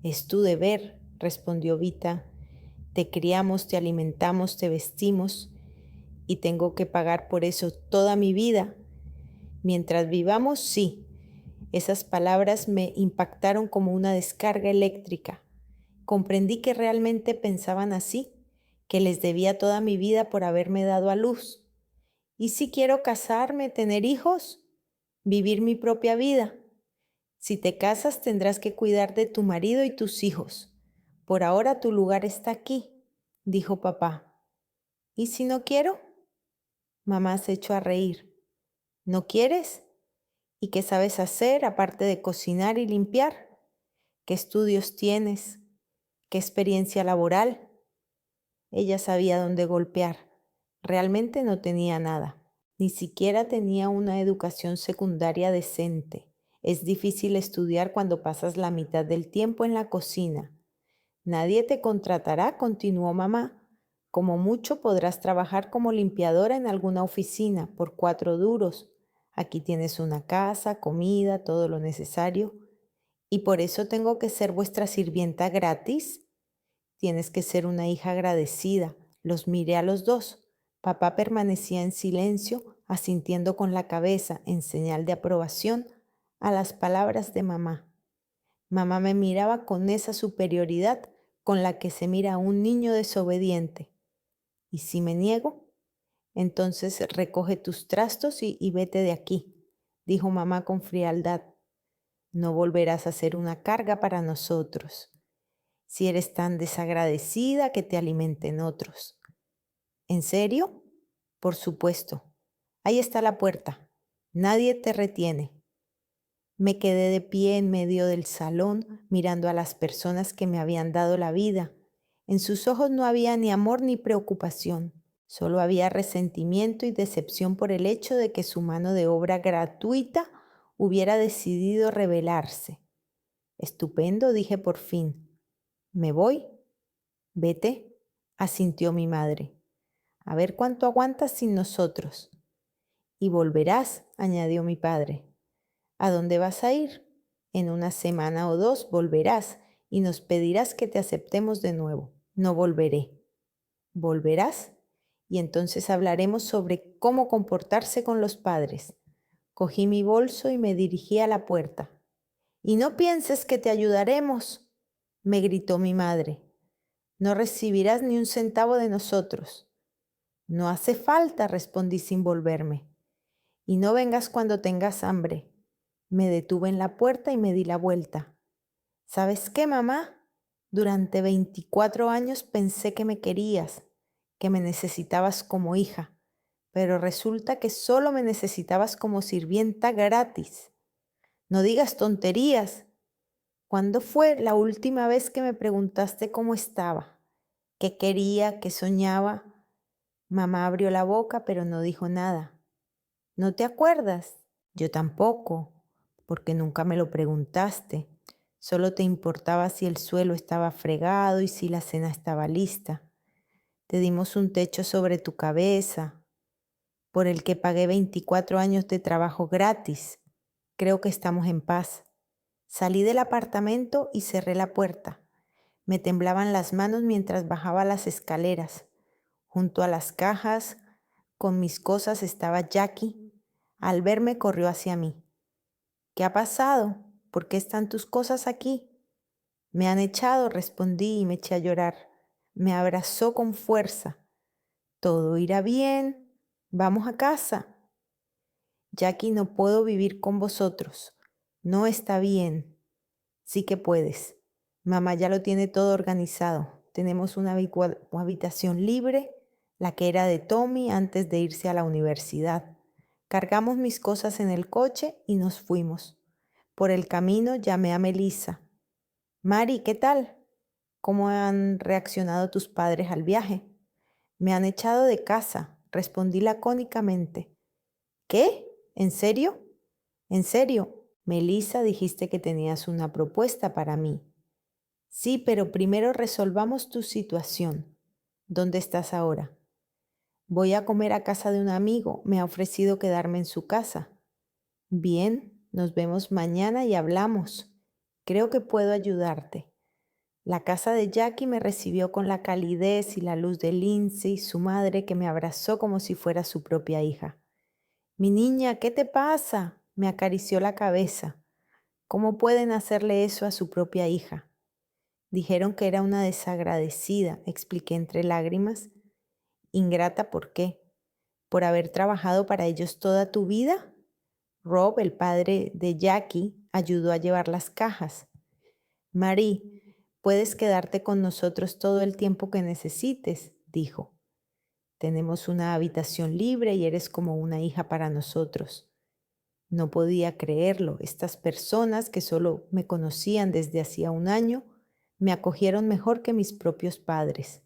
«Es tu deber», respondió Vita. «Te criamos, te alimentamos, te vestimos y tengo que pagar por eso toda mi vida. Mientras vivamos, sí». Esas palabras me impactaron como una descarga eléctrica. Comprendí que realmente pensaban así, que les debía toda mi vida por haberme dado a luz. ¿Y si quiero casarme, tener hijos? ¿Vivir mi propia vida? Si te casas tendrás que cuidar de tu marido y tus hijos. Por ahora tu lugar está aquí», dijo papá. «¿Y si no quiero?». Mamá se echó a reír. «¿No quieres? ¿Y qué sabes hacer aparte de cocinar y limpiar? ¿Qué estudios tienes? ¿Qué experiencia laboral? Ella sabía dónde golpear. Realmente no tenía nada. Ni siquiera tenía una educación secundaria decente. Es difícil estudiar cuando pasas la mitad del tiempo en la cocina. Nadie te contratará, continuó mamá. Como mucho podrás trabajar como limpiadora en alguna oficina por 4 duros. Aquí tienes una casa, comida, todo lo necesario. ¿Y por eso tengo que ser vuestra sirvienta gratis? Tienes que ser una hija agradecida. Los miré a los dos. Papá permanecía en silencio, asintiendo con la cabeza en señal de aprobación a las palabras de mamá. Mamá me miraba con esa superioridad con la que se mira a un niño desobediente. ¿Y si me niego? Entonces recoge tus trastos y vete de aquí, dijo mamá con frialdad. No volverás a ser una carga para nosotros. Si eres tan desagradecida, que te alimenten otros. ¿En serio? Por supuesto. Ahí está la puerta. Nadie te retiene. Me quedé de pie en medio del salón, mirando a las personas que me habían dado la vida. En sus ojos no había ni amor ni preocupación. Solo había resentimiento y decepción por el hecho de que su mano de obra gratuita hubiera decidido rebelarse. Estupendo, dije por fin. ¿Me voy? Vete, asintió mi madre. A ver cuánto aguantas sin nosotros. Y volverás, añadió mi padre. ¿A dónde vas a ir? En una semana o 2 volverás y nos pedirás que te aceptemos de nuevo. No volveré. ¿Volverás? Y entonces hablaremos sobre cómo comportarse con los padres. Cogí mi bolso y me dirigí a la puerta. Y no pienses que te ayudaremos, me gritó mi madre. No recibirás ni un centavo de nosotros. No hace falta, respondí sin volverme. Y no vengas cuando tengas hambre. Me detuve en la puerta y me di la vuelta. ¿Sabes qué, mamá? Durante 24 años pensé que me querías, que me necesitabas como hija, pero resulta que solo me necesitabas como sirvienta gratis. No digas tonterías. ¿Cuándo fue la última vez que me preguntaste cómo estaba? ¿Qué quería? ¿Qué soñaba? Mamá abrió la boca, pero no dijo nada. ¿No te acuerdas? Yo tampoco, porque nunca me lo preguntaste. Solo te importaba si el suelo estaba fregado y si la cena estaba lista. Te dimos un techo sobre tu cabeza, por el que pagué 24 años de trabajo gratis. Creo que estamos en paz. Salí del apartamento y cerré la puerta. Me temblaban las manos mientras bajaba las escaleras. Junto a las cajas, con mis cosas, estaba Jackie. Al verme corrió hacia mí. ¿Qué ha pasado? ¿Por qué están tus cosas aquí? Me han echado, respondí y me eché a llorar. Me abrazó con fuerza. Todo irá bien. Vamos a casa. Jackie, no puedo vivir con vosotros. No está bien. Sí que puedes. Mamá ya lo tiene todo organizado. Tenemos una habitación libre, la que era de Tommy antes de irse a la universidad. Cargamos mis cosas en el coche y nos fuimos. Por el camino llamé a Melissa. Mari, ¿qué tal? ¿Cómo han reaccionado tus padres al viaje? Me han echado de casa, respondí lacónicamente. ¿Qué? ¿En serio? ¿En serio? Melissa, dijiste que tenías una propuesta para mí. Sí, pero primero resolvamos tu situación. ¿Dónde estás ahora? Voy a comer a casa de un amigo. Me ha ofrecido quedarme en su casa. Bien, nos vemos mañana y hablamos. Creo que puedo ayudarte. La casa de Jackie me recibió con la calidez y la luz de Lindsay, su madre, que me abrazó como si fuera su propia hija. Mi niña, ¿qué te pasa? Me acarició la cabeza. ¿Cómo pueden hacerle eso a su propia hija? Dijeron que era una desagradecida, expliqué entre lágrimas. ¿Ingrata por qué? ¿Por haber trabajado para ellos toda tu vida? Rob, el padre de Jackie, ayudó a llevar las cajas. Marie, puedes quedarte con nosotros todo el tiempo que necesites, dijo. Tenemos una habitación libre y eres como una hija para nosotros. No podía creerlo. Estas personas que solo me conocían desde hacía un año Me acogieron mejor que mis propios padres.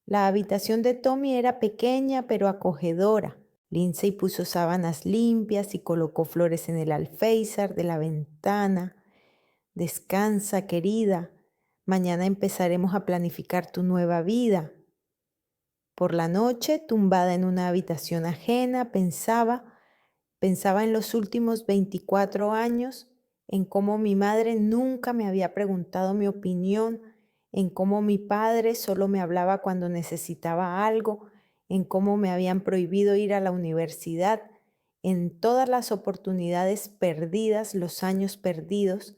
La habitación de Tommy era pequeña pero acogedora. Lindsay puso sábanas limpias y colocó flores en el alféizar de la ventana. Descansa, querida. Mañana empezaremos a planificar tu nueva vida. Por la noche, tumbada en una habitación ajena, pensaba en los últimos 24 años, en cómo mi madre nunca me había preguntado mi opinión, en cómo mi padre solo me hablaba cuando necesitaba algo, en cómo me habían prohibido ir a la universidad, en todas las oportunidades perdidas, los años perdidos,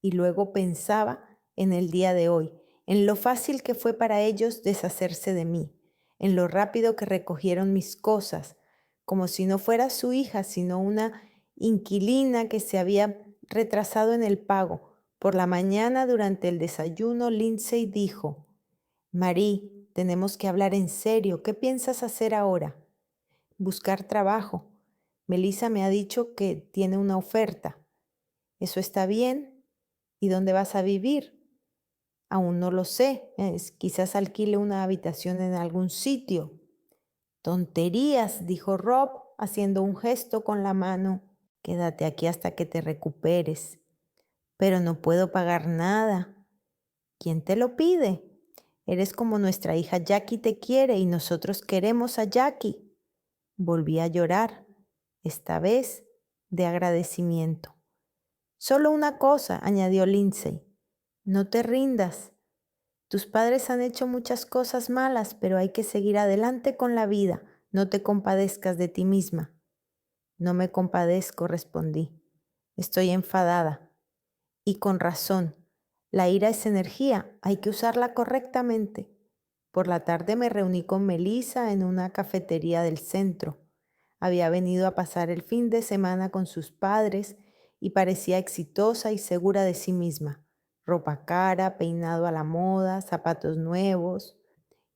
y luego pensaba en el día de hoy, en lo fácil que fue para ellos deshacerse de mí, en lo rápido que recogieron mis cosas, como si no fuera su hija, sino una inquilina que se había retrasado en el pago. Por la mañana, durante el desayuno, Lindsay dijo: Marie, tenemos que hablar en serio. ¿Qué piensas hacer ahora? Buscar trabajo. Melissa me ha dicho que tiene una oferta. ¿Eso está bien? ¿Y dónde vas a vivir? Aún no lo sé. Quizás alquile una habitación en algún sitio. Tonterías, dijo Rob, haciendo un gesto con la mano. Quédate aquí hasta que te recuperes. Pero no puedo pagar nada. ¿Quién te lo pide? Eres como nuestra hija Jackie te quiere y nosotros queremos a Jackie. Volví a llorar, esta vez de agradecimiento. Solo una cosa, añadió Lindsay. No te rindas. Tus padres han hecho muchas cosas malas, pero hay que seguir adelante con la vida. No te compadezcas de ti misma. No me compadezco, respondí. Estoy enfadada. Y con razón. La ira es energía, hay que usarla correctamente. Por la tarde me reuní con Melissa en una cafetería del centro. Había venido a pasar el fin de semana con sus padres y parecía exitosa y segura de sí misma. Ropa cara, peinado a la moda, zapatos nuevos.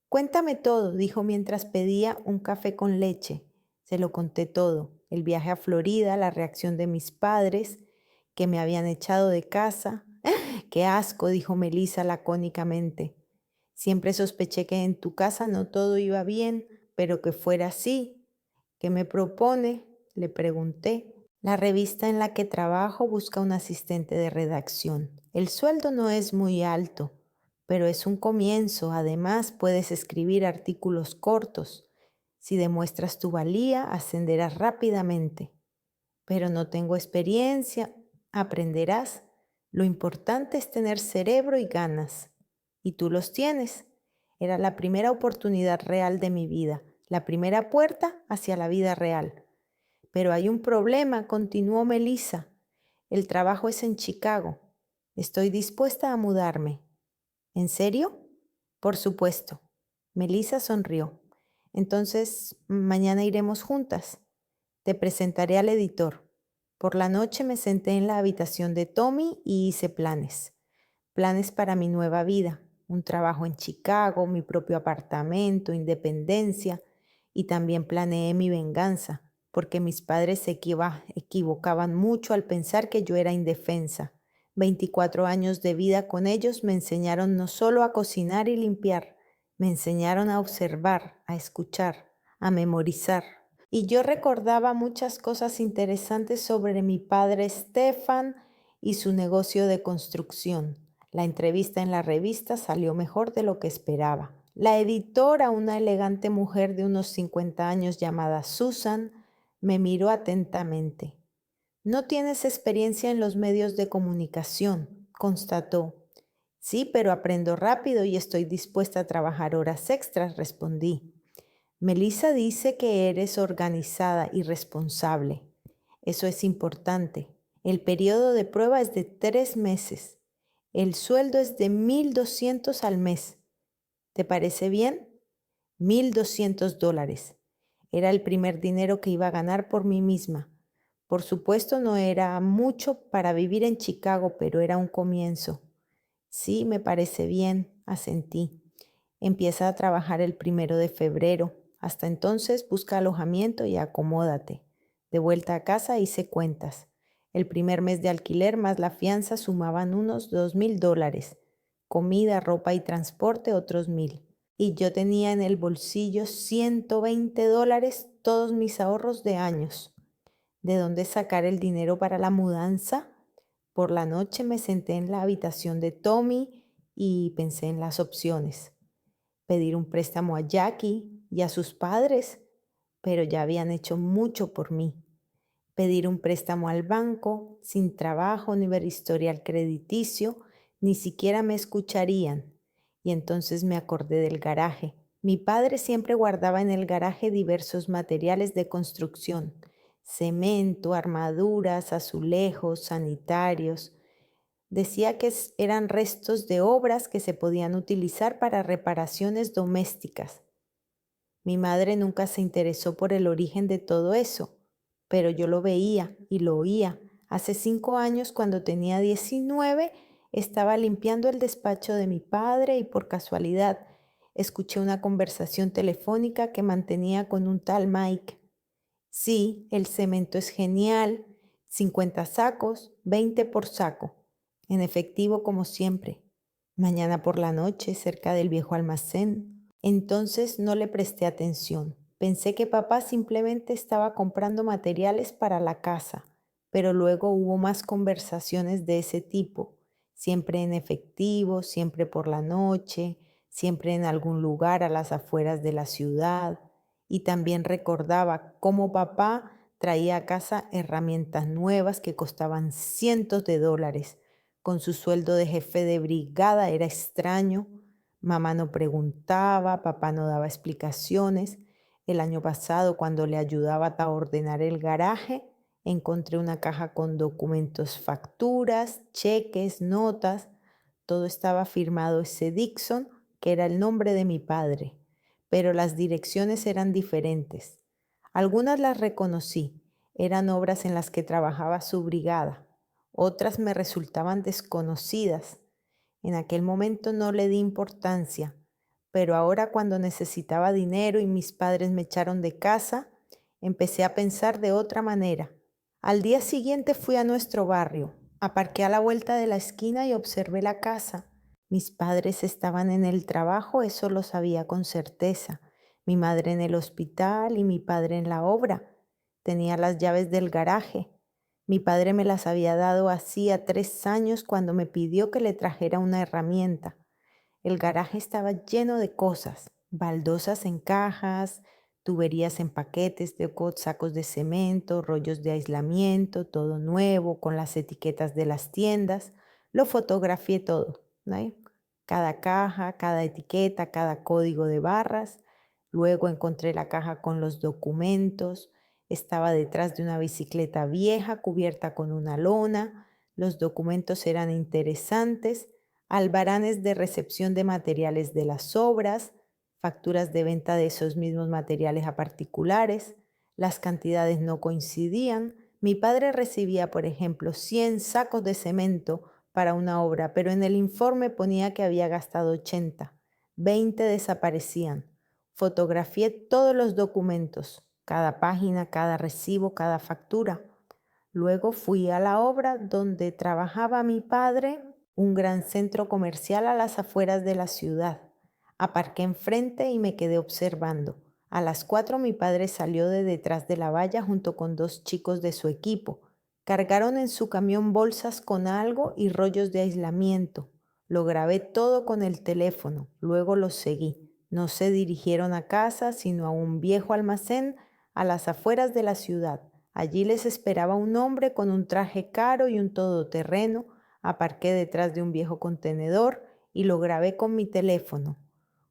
Cuéntame todo, dijo mientras pedía un café con leche. Se lo conté todo, el viaje a Florida, la reacción de mis padres, que me habían echado de casa. ¡Qué asco!, dijo Melissa lacónicamente. Siempre sospeché que en tu casa no todo iba bien, pero que fuera así. ¿Qué me propone?, le pregunté. La revista en la que trabajo busca un asistente de redacción. El sueldo no es muy alto, pero es un comienzo. Además, puedes escribir artículos cortos. Si demuestras tu valía, ascenderás rápidamente. Pero no tengo experiencia. Aprenderás. Lo importante es tener cerebro y ganas. Y tú los tienes. Era la primera oportunidad real de mi vida, la primera puerta hacia la vida real. Pero hay un problema, continuó Melissa. El trabajo es en Chicago. Estoy dispuesta a mudarme. ¿En serio? Por supuesto. Melissa sonrió. Entonces, mañana iremos juntas. Te presentaré al editor. Por la noche me senté en la habitación de Tommy y hice planes. Planes para mi nueva vida. Un trabajo en Chicago, mi propio apartamento, independencia. Y también planeé mi venganza, porque mis padres se equivocaban mucho al pensar que yo era indefensa. 24 años de vida con ellos me enseñaron no solo a cocinar y limpiar, me enseñaron a observar, a escuchar, a memorizar. Y yo recordaba muchas cosas interesantes sobre mi padre Stefan y su negocio de construcción. La entrevista en la revista salió mejor de lo que esperaba. La editora, una elegante mujer de unos 50 años llamada Susan, me miró atentamente. No tienes experiencia en los medios de comunicación, constató. Sí, pero aprendo rápido y estoy dispuesta a trabajar horas extras, respondí. Melissa dice que eres organizada y responsable. Eso es importante. El periodo de prueba es de 3 meses. El sueldo es de $1,200 al mes. ¿Te parece bien? $1,200. Era el primer dinero que iba a ganar por mí misma. Por supuesto no era mucho para vivir en Chicago, pero era un comienzo. Sí, me parece bien, asentí. Empieza a trabajar el 1 de febrero. Hasta entonces busca alojamiento y acomódate. De vuelta a casa hice cuentas. El primer mes de alquiler más la fianza sumaban unos $2,000. comida, ropa y transporte otros 1.000. Y yo tenía en el bolsillo $120, todos mis ahorros de años. ¿De dónde sacar el dinero para la mudanza? Por la noche me senté en la habitación de Tommy y pensé en las opciones. Pedir un préstamo a Jackie y a sus padres, pero ya habían hecho mucho por mí. Pedir un préstamo al banco, sin trabajo ni ver historial crediticio, ni siquiera me escucharían. Y entonces me acordé del garaje. Mi padre siempre guardaba en el garaje diversos materiales de construcción: cemento, armaduras, azulejos, sanitarios. Decía que eran restos de obras que se podían utilizar para reparaciones domésticas. Mi madre nunca se interesó por el origen de todo eso, pero yo lo veía y lo oía. Hace 5 años, cuando tenía 19, estaba limpiando el despacho de mi padre y por casualidad escuché una conversación telefónica que mantenía con un tal Mike. Sí, el cemento es genial, 50 sacos, 20 por saco, en efectivo como siempre. Mañana por la noche, cerca del viejo almacén. Entonces no le presté atención. Pensé que papá simplemente estaba comprando materiales para la casa, pero luego hubo más conversaciones de ese tipo, siempre en efectivo, siempre por la noche, siempre en algún lugar a las afueras de la ciudad. Y también recordaba cómo papá traía a casa herramientas nuevas que costaban cientos de dólares. Con su sueldo de jefe de brigada era extraño. Mamá no preguntaba, papá no daba explicaciones. El año pasado, cuando le ayudaba a ordenar el garaje, encontré una caja con documentos, facturas, cheques, notas. Todo estaba firmado ese Dixon, que era el nombre de mi padre, pero las direcciones eran diferentes. Algunas las reconocí, eran obras en las que trabajaba su brigada. Otras me resultaban desconocidas. En aquel momento no le di importancia, pero ahora, cuando necesitaba dinero y mis padres me echaron de casa, empecé a pensar de otra manera. Al día siguiente fui a nuestro barrio, aparqué a la vuelta de la esquina y observé la casa. Mis padres estaban en el trabajo, eso lo sabía con certeza. Mi madre en el hospital y mi padre en la obra. Tenía las llaves del garaje. Mi padre me las había dado hacía 3 años, cuando me pidió que le trajera una herramienta. El garaje estaba lleno de cosas: baldosas en cajas, tuberías en paquetes, sacos de cemento, rollos de aislamiento, todo nuevo, con las etiquetas de las tiendas. Lo fotografié todo, ¿no? Cada caja, cada etiqueta, cada código de barras. Luego encontré la caja con los documentos. Estaba detrás de una bicicleta vieja cubierta con una lona. Los documentos eran interesantes: albaranes de recepción de materiales de las obras, facturas de venta de esos mismos materiales a particulares. Las cantidades no coincidían. Mi padre recibía, por ejemplo, 100 sacos de cemento para una obra, pero en el informe ponía que había gastado 80. 20 desaparecían. Fotografié todos los documentos, cada página, cada recibo, cada factura. Luego fui a la obra donde trabajaba mi padre, un gran centro comercial a las afueras de la ciudad. Aparqué enfrente y me quedé observando. A las 4 mi padre salió de detrás de la valla junto con 2 chicos de su equipo. Cargaron en su camión bolsas con algo y rollos de aislamiento. Lo grabé todo con el teléfono, luego los seguí. No se dirigieron a casa, sino a un viejo almacén a las afueras de la ciudad. Allí les esperaba un hombre con un traje caro y un todoterreno. Aparqué detrás de un viejo contenedor y lo grabé con mi teléfono.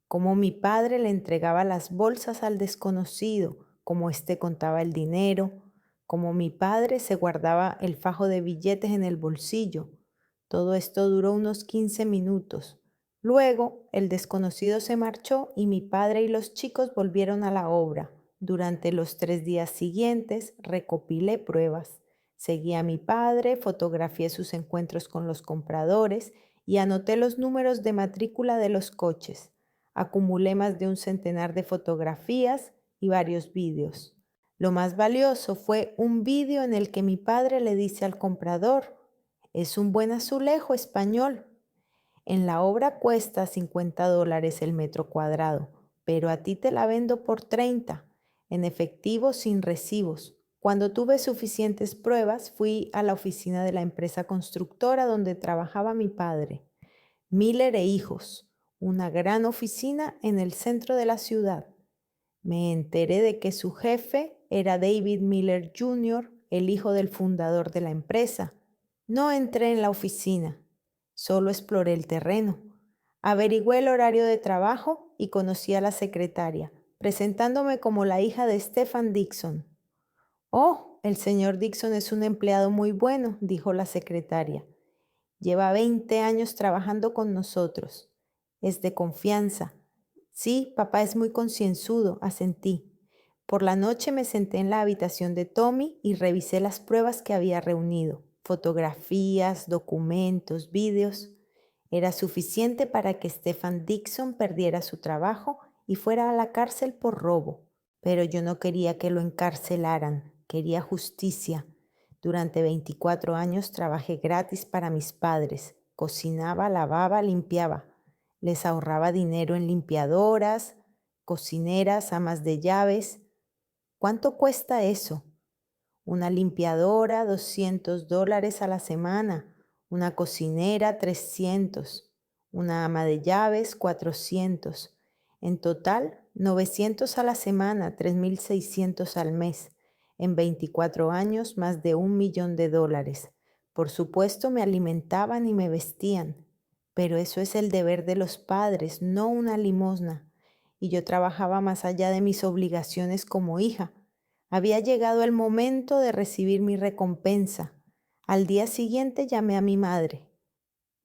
Cómo mi padre le entregaba las bolsas al desconocido, cómo éste contaba el dinero, cómo mi padre se guardaba el fajo de billetes en el bolsillo. Todo esto duró unos 15 minutos. Luego el desconocido se marchó y mi padre y los chicos volvieron a la obra. Durante los 3 días siguientes recopilé pruebas. Seguí a mi padre, fotografié sus encuentros con los compradores y anoté los números de matrícula de los coches. Acumulé más de un centenar de fotografías y varios vídeos. Lo más valioso fue un vídeo en el que mi padre le dice al comprador: «Es un buen azulejo español». En la obra cuesta $50 el metro cuadrado, pero a ti te la vendo por 30, en efectivo sin recibos. Cuando tuve suficientes pruebas, fui a la oficina de la empresa constructora donde trabajaba mi padre, Miller e Hijos, una gran oficina en el centro de la ciudad. Me enteré de que su jefe era David Miller Jr., el hijo del fundador de la empresa. No entré en la oficina, solo exploré el terreno. Averigüé el horario de trabajo y conocí a la secretaria, presentándome como la hija de Stephen Dixon. «Oh, el señor Dixon es un empleado muy bueno», dijo la secretaria. «Lleva 20 años trabajando con nosotros. Es de confianza». «Sí, papá es muy concienzudo», asentí. Por la noche me senté en la habitación de Tommy y revisé las pruebas que había reunido. Fotografías, documentos, vídeos. Era suficiente para que Stephen Dixon perdiera su trabajo y fuera a la cárcel por robo. Pero yo no quería que lo encarcelaran, quería justicia. Durante 24 años trabajé gratis para mis padres. Cocinaba, lavaba, limpiaba. Les ahorraba dinero en limpiadoras, cocineras, amas de llaves. ¿Cuánto cuesta eso? Una limpiadora, $200 a la semana. Una cocinera, 300. Una ama de llaves, 400. En total, 900 a la semana, 3.600 al mes. En 24 años, más de $1.000.000. Por supuesto, me alimentaban y me vestían. Pero eso es el deber de los padres, no una limosna. Y yo trabajaba más allá de mis obligaciones como hija. Había llegado el momento de recibir mi recompensa. Al día siguiente llamé a mi madre.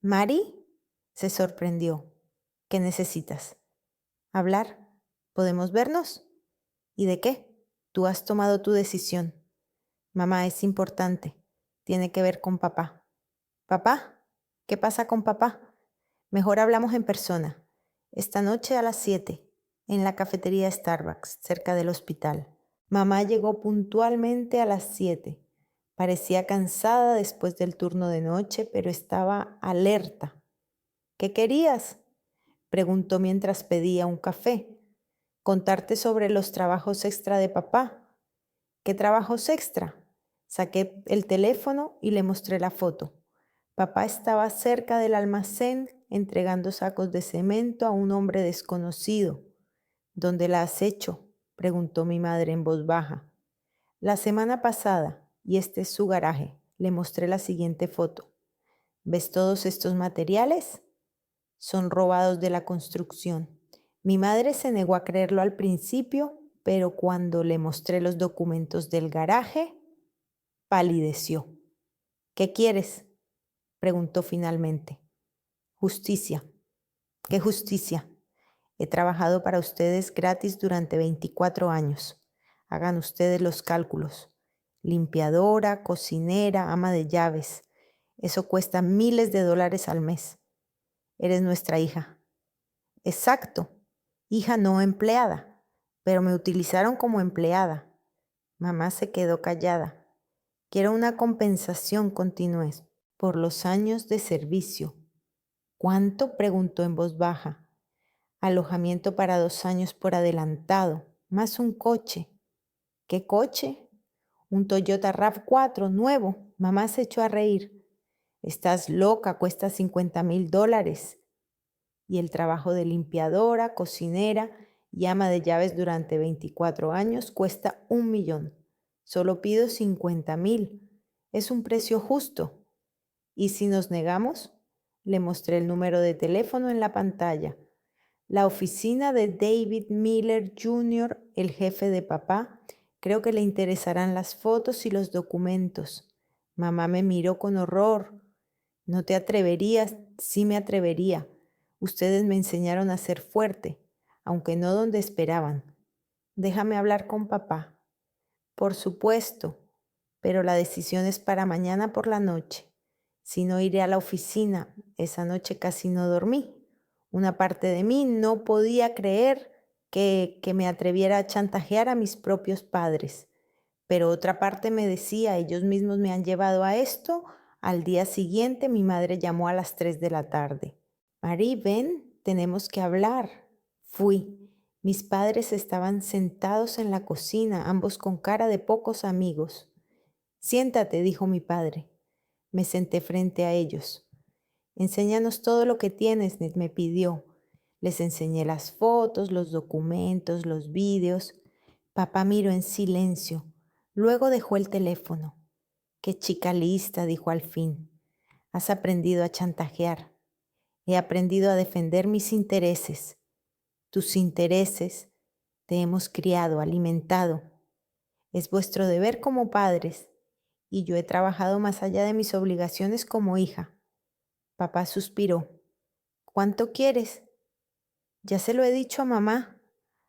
«¿Mari?», se sorprendió. «¿Qué necesitas?». «Hablar. ¿Podemos vernos?». «¿Y de qué?». «Tú has tomado tu decisión». «Mamá, es importante. Tiene que ver con papá». «¿Papá? ¿Qué pasa con papá?». «Mejor hablamos en persona. Esta noche a las 7, en la cafetería Starbucks, cerca del hospital». Mamá llegó puntualmente a las 7. Parecía cansada después del turno de noche, pero estaba alerta. «¿Qué querías?», preguntó mientras pedía un café. «Contarte sobre los trabajos extra de papá». «¿Qué trabajos extra?». Saqué el teléfono y le mostré la foto. Papá estaba cerca del almacén entregando sacos de cemento a un hombre desconocido. «¿Dónde la has hecho?», preguntó mi madre en voz baja. «La semana pasada, y este es su garaje». Le mostré la siguiente foto. «¿Ves todos estos materiales? Son robados de la construcción». Mi madre se negó a creerlo al principio, pero cuando le mostré los documentos del garaje, palideció. «¿Qué quieres?», preguntó finalmente. «Justicia». «¿Qué justicia?». «He trabajado para ustedes gratis durante 24 años. Hagan ustedes los cálculos. Limpiadora, cocinera, ama de llaves. Eso cuesta miles de dólares al mes. Eres nuestra hija». «Exacto. Hija no empleada. Pero me utilizaron como empleada». Mamá se quedó callada. «Quiero una compensación», continué, «por los años de servicio». «¿Cuánto?», preguntó en voz baja. «Alojamiento para 2 años por adelantado, más un coche». «¿Qué coche?». «Un Toyota RAV4 nuevo». Mamá se echó a reír. «Estás loca, cuesta $50.000. Y el trabajo de limpiadora, cocinera y ama de llaves durante 24 años cuesta $1.000.000. Solo pido 50.000. Es un precio justo». «¿Y si nos negamos?». Le mostré el número de teléfono en la pantalla. La oficina de David Miller Jr., el jefe de papá. Creo que le interesarán las fotos y los documentos». Mamá me miró con horror. «¿No te atreverías?». «Sí me atrevería. Ustedes me enseñaron a ser fuerte, aunque no donde esperaban». «Déjame hablar con papá». «Por supuesto, pero la decisión es para mañana por la noche. Si no, iré a la oficina. Esa noche casi no dormí. Una parte de mí no podía creer que me atreviera a chantajear a mis propios padres. Pero otra parte me decía, ellos mismos me han llevado a esto». Al día siguiente mi madre llamó a las 3 de la tarde. Marie, ven, tenemos que hablar. Fui. Mis padres estaban sentados en la cocina, ambos con cara de pocos amigos. Siéntate, dijo mi padre. Me senté frente a ellos. Enséñanos todo lo que tienes, Ned me pidió. Les enseñé las fotos, los documentos, los vídeos. Papá miró en silencio. Luego dejó el teléfono. Qué chica lista, dijo al fin. Has aprendido a chantajear. He aprendido a defender mis intereses. Tus intereses. Te hemos criado, alimentado. Es vuestro deber como padres. Y yo he trabajado más allá de mis obligaciones como hija. Papá suspiró. ¿Cuánto quieres? Ya se lo he dicho a mamá.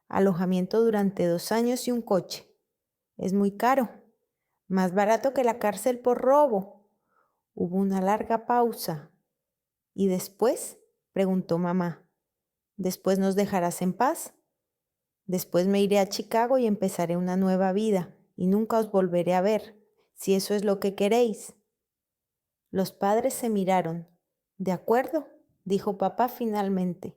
Alojamiento durante 2 años y un coche. Es muy caro. Más barato que la cárcel por robo. Hubo una larga pausa. ¿Y después? Preguntó mamá. ¿Después nos dejarás en paz? Después me iré a Chicago y empezaré una nueva vida, y nunca os volveré a ver, si eso es lo que queréis. Los padres se miraron. De acuerdo, dijo papá finalmente,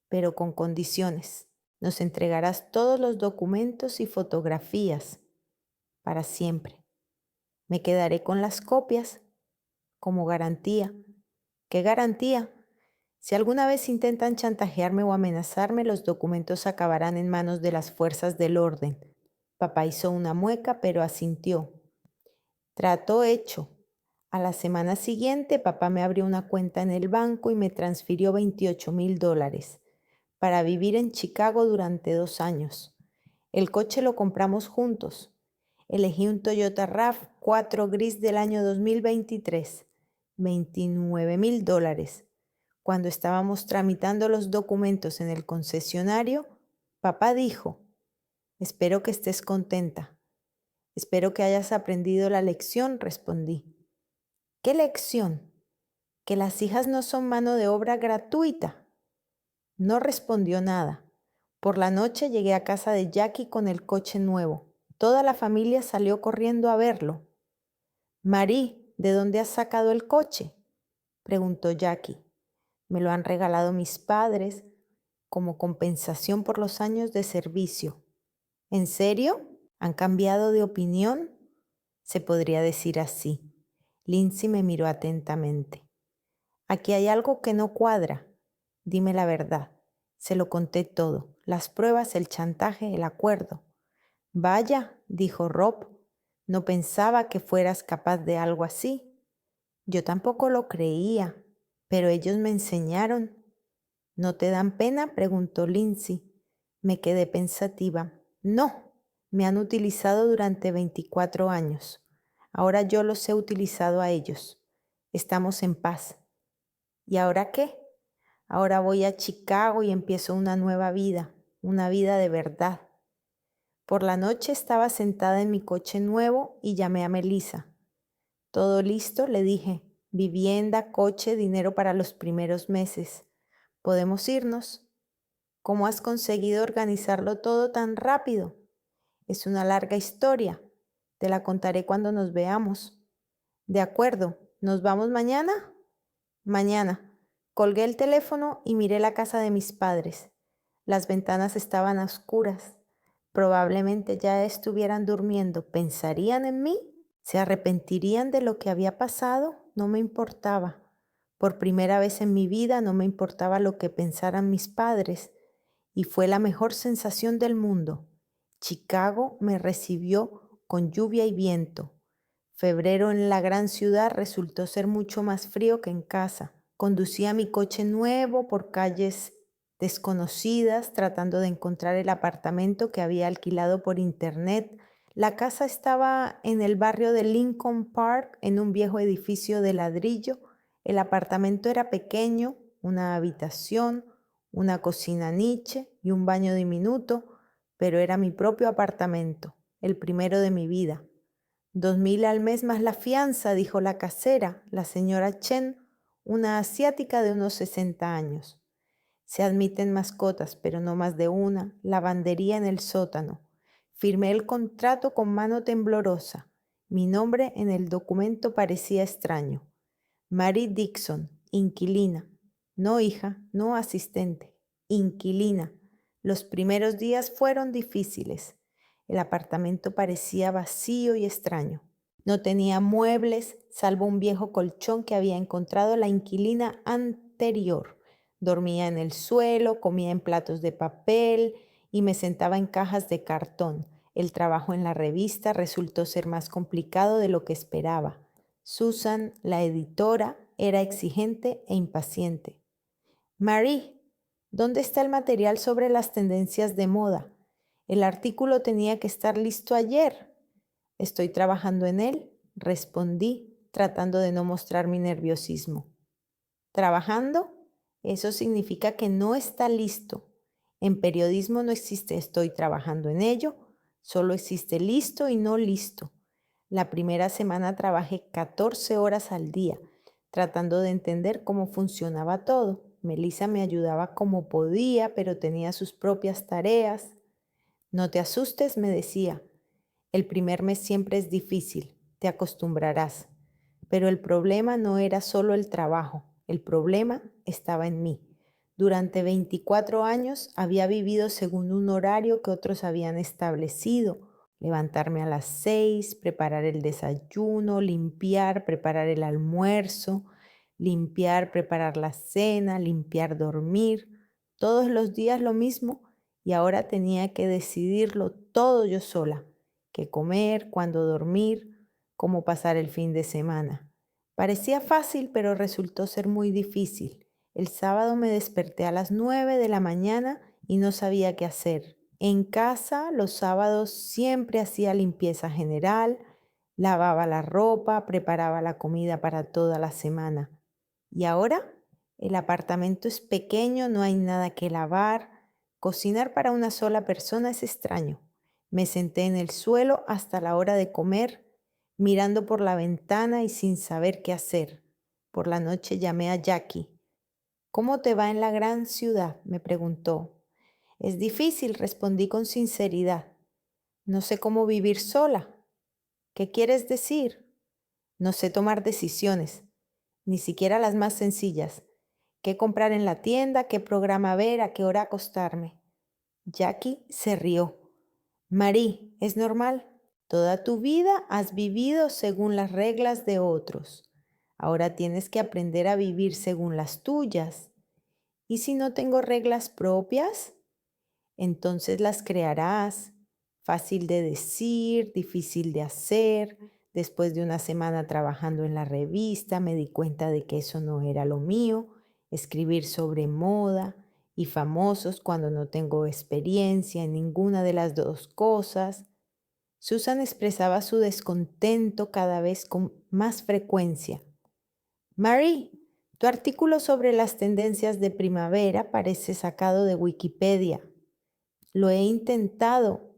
pero con condiciones. Nos entregarás todos los documentos y fotografías, para siempre. Me quedaré con las copias, como garantía. ¿Qué garantía? Si alguna vez intentan chantajearme o amenazarme, los documentos acabarán en manos de las fuerzas del orden. Papá hizo una mueca, pero asintió. Trato hecho. A la semana siguiente, papá me abrió una cuenta en el banco y me transfirió $28,000 para vivir en Chicago durante 2 años. El coche lo compramos juntos. Elegí un Toyota RAV4 gris del año 2023, $29,000. Cuando estábamos tramitando los documentos en el concesionario, papá dijo, espero que estés contenta. Espero que hayas aprendido la lección, respondí. ¿Qué lección? Que las hijas no son mano de obra gratuita. No respondió nada. Por la noche llegué a casa de Jackie con el coche nuevo. Toda la familia salió corriendo a verlo. Marie, ¿de dónde has sacado el coche?, preguntó Jackie. Me lo han regalado mis padres como compensación por los años de servicio. ¿En serio? ¿Han cambiado de opinión? Se podría decir así. Lindsay me miró atentamente. Aquí hay algo que no cuadra. Dime la verdad. Se lo conté todo. Las pruebas, el chantaje, el acuerdo. Vaya, dijo Rob. No pensaba que fueras capaz de algo así. Yo tampoco lo creía, pero ellos me enseñaron. ¿No te dan pena?, preguntó Lindsay. Me quedé pensativa. No, me han utilizado durante 24 años. Ahora yo los he utilizado a ellos. Estamos en paz. ¿Y ahora qué? Ahora voy a Chicago y empiezo una nueva vida, una vida de verdad. Por la noche estaba sentada en mi coche nuevo y llamé a Melissa. Todo listo, le dije. Vivienda, coche, dinero para los primeros meses. ¿Podemos irnos? ¿Cómo has conseguido organizarlo todo tan rápido? Es una larga historia. Te la contaré cuando nos veamos. De acuerdo, ¿nos vamos mañana? Mañana. Colgué el teléfono y miré la casa de mis padres. Las ventanas estaban a oscuras. Probablemente ya estuvieran durmiendo. ¿Pensarían en mí? ¿Se arrepentirían de lo que había pasado? No me importaba. Por primera vez en mi vida no me importaba lo que pensaran mis padres. Y fue la mejor sensación del mundo. Chicago me recibió con lluvia y viento. Febrero en la gran ciudad resultó ser mucho más frío que en casa. Conducía mi coche nuevo por calles desconocidas, tratando de encontrar el apartamento que había alquilado por internet. La casa estaba en el barrio de Lincoln Park, en un viejo edificio de ladrillo. El apartamento era pequeño, una habitación, una cocina niche y un baño diminuto, pero era mi propio apartamento, el primero de mi vida. 2,000 al mes más la fianza, dijo la casera, la señora Chen, una asiática de unos 60 años. Se admiten mascotas, pero no más de una. Lavandería en el sótano. Firmé el contrato con mano temblorosa. Mi nombre en el documento parecía extraño. Mary Dixon, inquilina. No, hija, no asistente, inquilina. Los primeros días fueron difíciles. El apartamento parecía vacío y extraño. No tenía muebles, salvo un viejo colchón que había encontrado la inquilina anterior. Dormía en el suelo, comía en platos de papel y me sentaba en cajas de cartón. El trabajo en la revista resultó ser más complicado de lo que esperaba. Susan, la editora, era exigente e impaciente. Marie, ¿dónde está el material sobre las tendencias de moda? El artículo tenía que estar listo ayer. Estoy trabajando en él, respondí, tratando de no mostrar mi nerviosismo. ¿Trabajando? Eso significa que no está listo. En periodismo no existe estoy trabajando en ello, solo existe listo y no listo. La primera semana trabajé 14 horas al día, tratando de entender cómo funcionaba todo. Melissa me ayudaba como podía, pero tenía sus propias tareas. No te asustes, me decía. El primer mes siempre es difícil, te acostumbrarás. Pero el problema no era solo el trabajo, el problema estaba en mí. Durante 24 años había vivido según un horario que otros habían establecido. Levantarme a las 6, preparar el desayuno, limpiar, preparar el almuerzo, limpiar, preparar la cena, limpiar, dormir. Todos los días lo mismo y ahora tenía que decidirlo todo yo sola. Qué comer, cuándo dormir, cómo pasar el fin de semana. Parecía fácil, pero resultó ser muy difícil. El sábado me desperté a las 9 de la mañana y no sabía qué hacer. En casa, los sábados siempre hacía limpieza general, lavaba la ropa, preparaba la comida para toda la semana. ¿Y ahora? El apartamento es pequeño, no hay nada que lavar. Cocinar para una sola persona es extraño. Me senté en el suelo hasta la hora de comer, mirando por la ventana y sin saber qué hacer. Por la noche llamé a Jackie. ¿Cómo te va en la gran ciudad?, me preguntó. Es difícil, respondí con sinceridad. No sé cómo vivir sola. ¿Qué quieres decir? No sé tomar decisiones, ni siquiera las más sencillas. ¿Qué comprar en la tienda? ¿Qué programa ver? ¿A qué hora acostarme? Jackie se rió. Marie, es normal. Toda tu vida has vivido según las reglas de otros. Ahora tienes que aprender a vivir según las tuyas. ¿Y si no tengo reglas propias? Entonces las crearás. Fácil de decir, difícil de hacer. Después de una semana trabajando en la revista me di cuenta de que eso no era lo mío. Escribir sobre moda y famosos cuando no tengo experiencia en ninguna de las dos cosas. Susan expresaba su descontento cada vez con más frecuencia. Marie, tu artículo sobre las tendencias de primavera parece sacado de Wikipedia. Lo he intentado.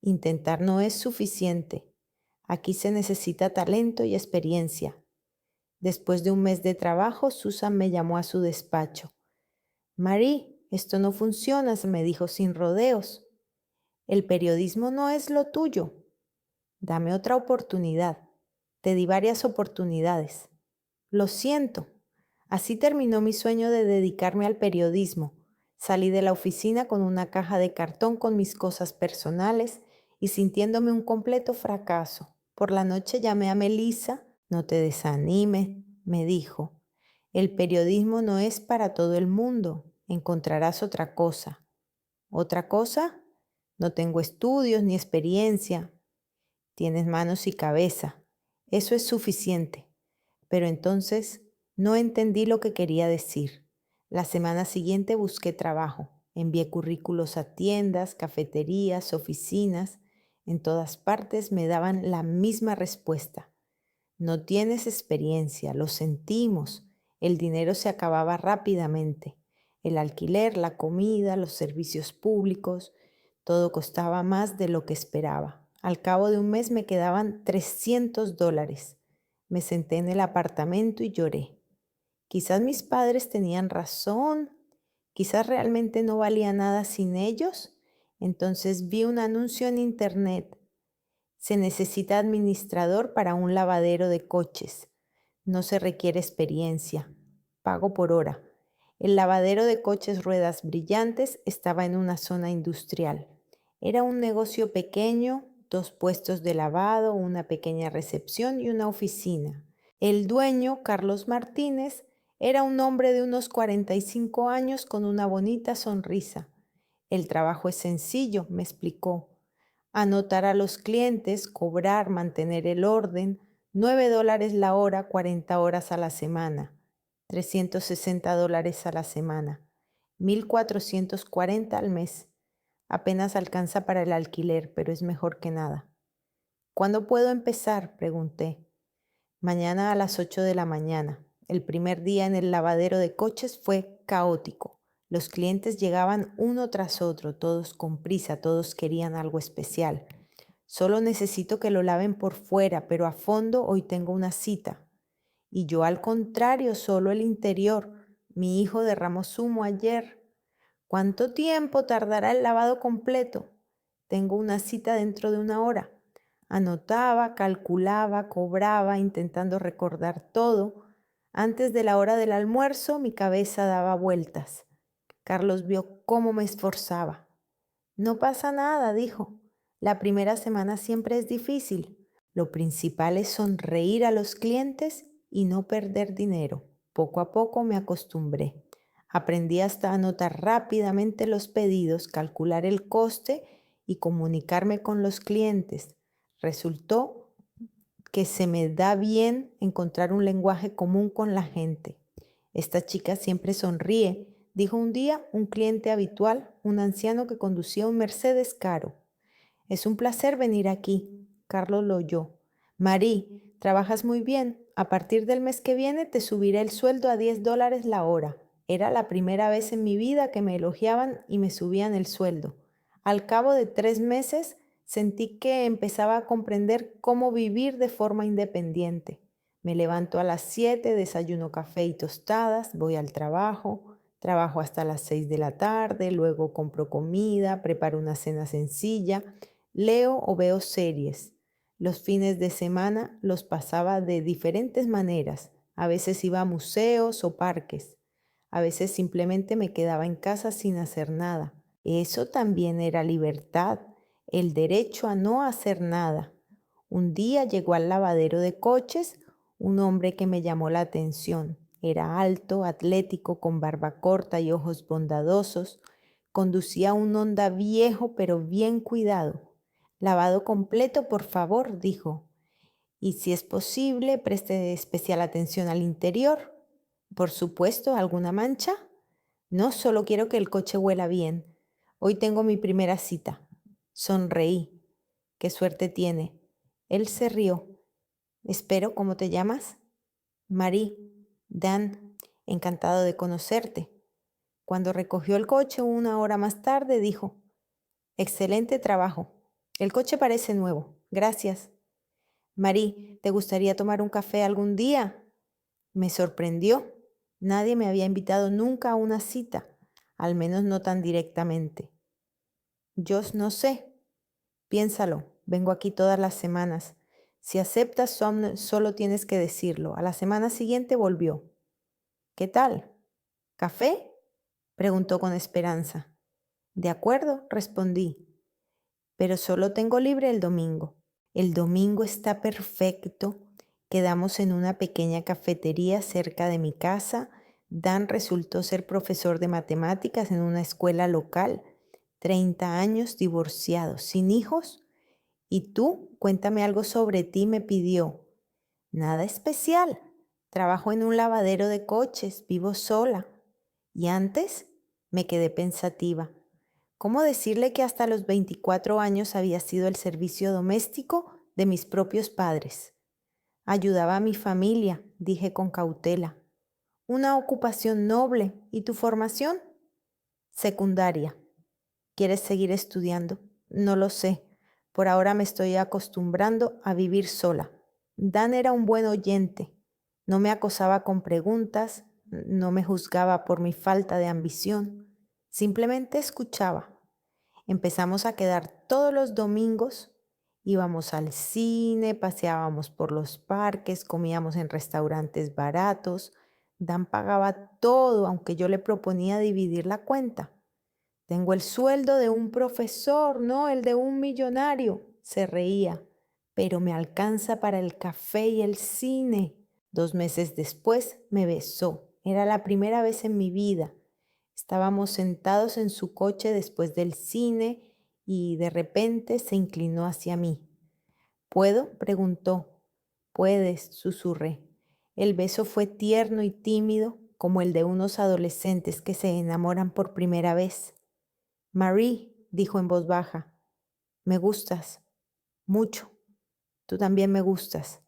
Intentar no es suficiente. Aquí se necesita talento y experiencia. Después de un mes de trabajo, Susan me llamó a su despacho. Marie, esto no funciona, me dijo sin rodeos. El periodismo no es lo tuyo. Dame otra oportunidad. Te di varias oportunidades. Lo siento. Así terminó mi sueño de dedicarme al periodismo. Salí de la oficina con una caja de cartón con mis cosas personales y sintiéndome un completo fracaso. Por la noche llamé a Melissa. No te desanimes, me dijo. El periodismo no es para todo el mundo. Encontrarás otra cosa. ¿Otra cosa? No tengo estudios ni experiencia. Tienes manos y cabeza. Eso es suficiente. Pero entonces no entendí lo que quería decir. La semana siguiente busqué trabajo. Envié currículos a tiendas, cafeterías, oficinas. En todas partes me daban la misma respuesta. No tienes experiencia, lo sentimos. El dinero se acababa rápidamente. El alquiler, la comida, los servicios públicos, todo costaba más de lo que esperaba. Al cabo de un mes me quedaban $300. Me senté en el apartamento y lloré. Quizás mis padres tenían razón, quizás realmente no valía nada sin ellos. Entonces vi un anuncio en internet. Se necesita administrador para un lavadero de coches. No se requiere experiencia. Pago por hora. El lavadero de coches ruedas brillantes estaba en una zona industrial. Era un negocio pequeño, 2 puestos de lavado, una pequeña recepción y una oficina. El dueño, Carlos Martínez, era un hombre de unos 45 años con una bonita sonrisa. El trabajo es sencillo, me explicó. Anotar a los clientes, cobrar, mantener el orden, $9 la hora, 40 horas a la semana, $360 a la semana, 1,440 al mes. Apenas alcanza para el alquiler, pero es mejor que nada. ¿Cuándo puedo empezar?, pregunté. Mañana a las 8 de la mañana. El primer día en el lavadero de coches fue caótico. Los clientes llegaban uno tras otro, todos con prisa, todos querían algo especial. Solo necesito que lo laven por fuera, pero a fondo hoy tengo una cita. Y yo al contrario, solo el interior. Mi hijo derramó zumo ayer. ¿Cuánto tiempo tardará el lavado completo? Tengo una cita dentro de 1 hora. Anotaba, calculaba, cobraba, intentando recordar todo. Antes de la hora del almuerzo, mi cabeza daba vueltas. Carlos vio cómo me esforzaba. No pasa nada, dijo. La primera semana siempre es difícil. Lo principal es sonreír a los clientes y no perder dinero. Poco a poco me acostumbré. Aprendí hasta anotar rápidamente los pedidos, calcular el coste y comunicarme con los clientes. Resultó que se me da bien encontrar un lenguaje común con la gente. Esta chica siempre sonríe, dijo un día un cliente habitual, un anciano que conducía un Mercedes caro. Es un placer venir aquí. Carlos lo oyó. Marí, trabajas muy bien. A partir del mes que viene te subiré el sueldo a $10 la hora. Era la primera vez en mi vida que me elogiaban y me subían el sueldo. Al cabo de 3 meses sentí que empezaba a comprender cómo vivir de forma independiente. Me levanto a las 7, desayuno café y tostadas, voy al trabajo, trabajo hasta las 6 de la tarde, luego compro comida, preparo una cena sencilla, leo o veo series. Los fines de semana los pasaba de diferentes maneras. A veces iba a museos o parques. A veces simplemente me quedaba en casa sin hacer nada. Eso también era libertad, el derecho a no hacer nada. Un día llegó al lavadero de coches un hombre que me llamó la atención. Era alto, atlético, con barba corta y ojos bondadosos. Conducía un Honda viejo pero bien cuidado. Lavado completo, por favor, dijo. Y si es posible, preste especial atención al interior. Por supuesto, ¿alguna mancha? No, solo quiero que el coche huela bien. Hoy tengo mi primera cita. Sonreí. ¿Qué suerte tiene? Él se rió. Espero, ¿cómo te llamas? Marí. Dan, encantado de conocerte. Cuando recogió el coche 1 hora más tarde, dijo, excelente trabajo. El coche parece nuevo. Gracias. Marí, ¿te gustaría tomar un café algún día? Me sorprendió. Nadie me había invitado nunca a una cita, al menos no tan directamente. Yo no sé. Piénsalo. Vengo aquí todas las semanas. Si aceptas, solo tienes que decirlo. A la semana siguiente volvió. ¿Qué tal? ¿Café? Preguntó con esperanza. De acuerdo, respondí. Pero solo tengo libre el domingo. El domingo está perfecto. Quedamos en una pequeña cafetería cerca de mi casa. Dan resultó ser profesor de matemáticas en una escuela local. 30 años, divorciado, sin hijos. ¿Y tú? Cuéntame algo sobre ti, me pidió. Nada especial. Trabajo en un lavadero de coches, vivo sola. ¿Y antes? Me quedé pensativa. ¿Cómo decirle que hasta los 24 años había sido el servicio doméstico de mis propios padres? Ayudaba a mi familia, dije con cautela. Una ocupación noble. ¿Y tu formación? Secundaria. ¿Quieres seguir estudiando? No lo sé. Por ahora me estoy acostumbrando a vivir sola. Dan era un buen oyente. No me acosaba con preguntas, no me juzgaba por mi falta de ambición. Simplemente escuchaba. Empezamos a quedar todos los domingos. Íbamos al cine, paseábamos por los parques, comíamos en restaurantes baratos. Dan pagaba todo, aunque yo le proponía dividir la cuenta. Tengo el sueldo de un profesor, no el de un millonario. Se reía. Pero me alcanza para el café y el cine. 2 meses después me besó. Era la primera vez en mi vida. Estábamos sentados en su coche después del cine y de repente se inclinó hacia mí. ¿Puedo?, preguntó. Puedes, susurré. El beso fue tierno y tímido, como el de unos adolescentes que se enamoran por primera vez. Marie, dijo en voz baja, me gustas, mucho. Tú también me gustas.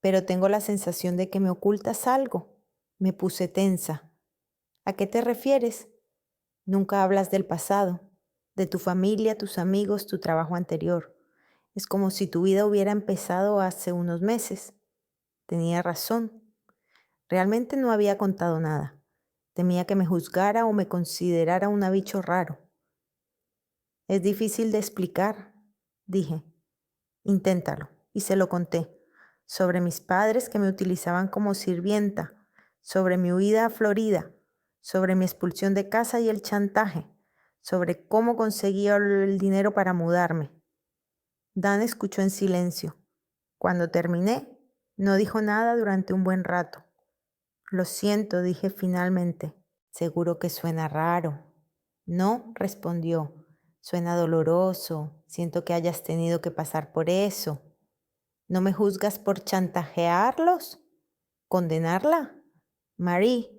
Pero tengo la sensación de que me ocultas algo. Me puse tensa. ¿A qué te refieres? Nunca hablas del pasado, de tu familia, tus amigos, tu trabajo anterior. Es como si tu vida hubiera empezado hace unos meses. Tenía razón. Realmente no había contado nada. Temía que me juzgara o me considerara un bicho raro. Es difícil de explicar, dije. Inténtalo. Y se lo conté. Sobre mis padres que me utilizaban como sirvienta, sobre mi huida a Florida, sobre mi expulsión de casa y el chantaje, sobre cómo conseguía el dinero para mudarme. Dan escuchó en silencio. Cuando terminé, no dijo nada durante un buen rato. Lo siento, dije finalmente. Seguro que suena raro. No, respondió. Suena doloroso. Siento que hayas tenido que pasar por eso. ¿No me juzgas por chantajearlos? ¿Condenarla? Marie,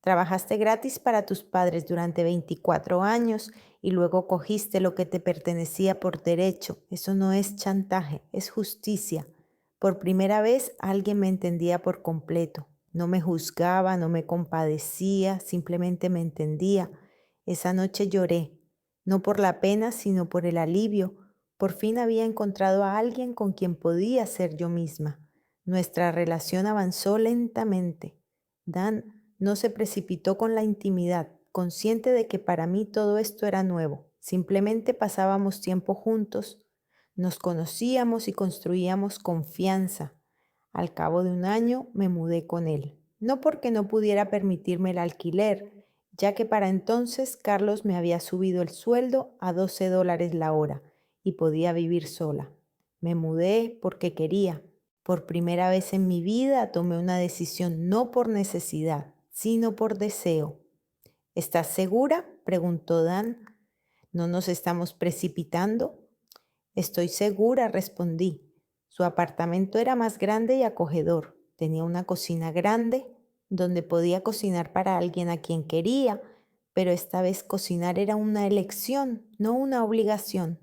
trabajaste gratis para tus padres durante 24 años y luego cogiste lo que te pertenecía por derecho. Eso no es chantaje, es justicia. Por primera vez alguien me entendía por completo. No me juzgaba, no me compadecía, simplemente me entendía. Esa noche lloré, no por la pena, sino por el alivio. Por fin había encontrado a alguien con quien podía ser yo misma. Nuestra relación avanzó lentamente. Dan no se precipitó con la intimidad, consciente de que para mí todo esto era nuevo. Simplemente pasábamos tiempo juntos, nos conocíamos y construíamos confianza. Al cabo de un año me mudé con él. No porque no pudiera permitirme el alquiler, ya que para entonces Carlos me había subido el sueldo a $12 la hora y podía vivir sola. Me mudé porque quería. Por primera vez en mi vida tomé una decisión no por necesidad, sino por deseo. ¿Estás segura?, preguntó Dan. ¿No nos estamos precipitando? Estoy segura, respondí. Su apartamento era más grande y acogedor. Tenía una cocina grande donde podía cocinar para alguien a quien quería, pero esta vez cocinar era una elección, no una obligación.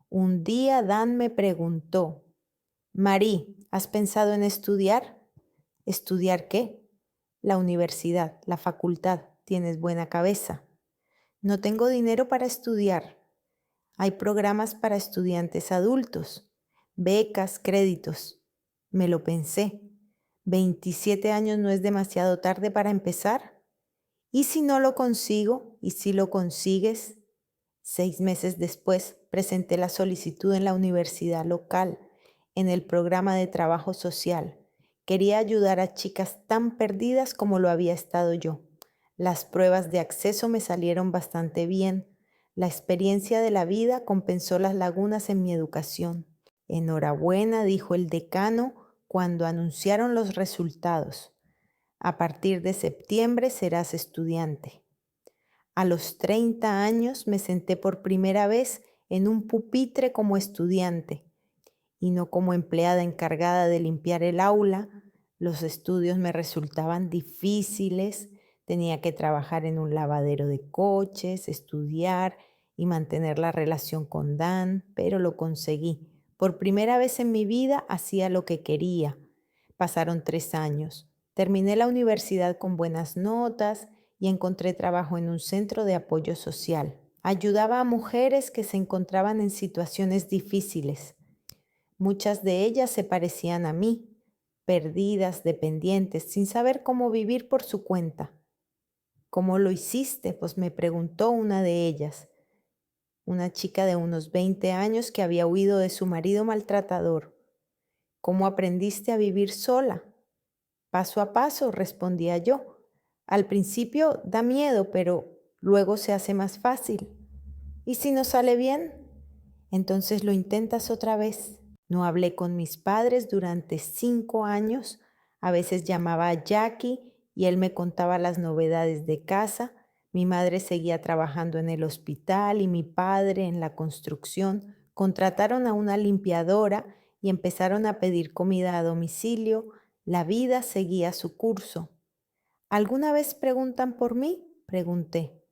Un día Dan me preguntó, Marie, ¿has pensado en estudiar? ¿Estudiar qué? La universidad, la facultad. Tienes buena cabeza. No tengo dinero para estudiar. Hay programas para estudiantes adultos, becas, créditos. Me lo pensé. 27 años no es demasiado tarde para empezar. ¿Y si no lo consigo? ¿Y si lo consigues? 6 meses después presenté la solicitud en la universidad local, en el programa de trabajo social. Quería ayudar a chicas tan perdidas como lo había estado yo. Las pruebas de acceso me salieron bastante bien. La experiencia de la vida compensó las lagunas en mi educación. Enhorabuena, dijo el decano cuando anunciaron los resultados. A partir de septiembre serás estudiante. A los 30 años me senté por primera vez en un pupitre como estudiante y no como empleada encargada de limpiar el aula. Los estudios me resultaban difíciles, tenía que trabajar en un lavadero de coches, estudiar y mantener la relación con Dan, pero lo conseguí. Por primera vez en mi vida hacía lo que quería. Pasaron 3 años. Terminé la universidad con buenas notas y encontré trabajo en un centro de apoyo social. Ayudaba a mujeres que se encontraban en situaciones difíciles. Muchas de ellas se parecían a mí, perdidas, dependientes, sin saber cómo vivir por su cuenta. ¿Cómo lo hiciste?, pues me preguntó una de ellas, una chica de unos 20 años que había huido de su marido maltratador. ¿Cómo aprendiste a vivir sola? Paso a paso, respondía yo. Al principio da miedo, pero luego se hace más fácil. ¿Y si no sale bien? Entonces lo intentas otra vez. No hablé con mis padres durante 5 años. A veces llamaba a Jackie y él me contaba las novedades de casa. Mi madre seguía trabajando en el hospital y mi padre en la construcción. Contrataron a una limpiadora y empezaron a pedir comida a domicilio. La vida seguía su curso. ¿Alguna vez preguntan por mí? Pregunté.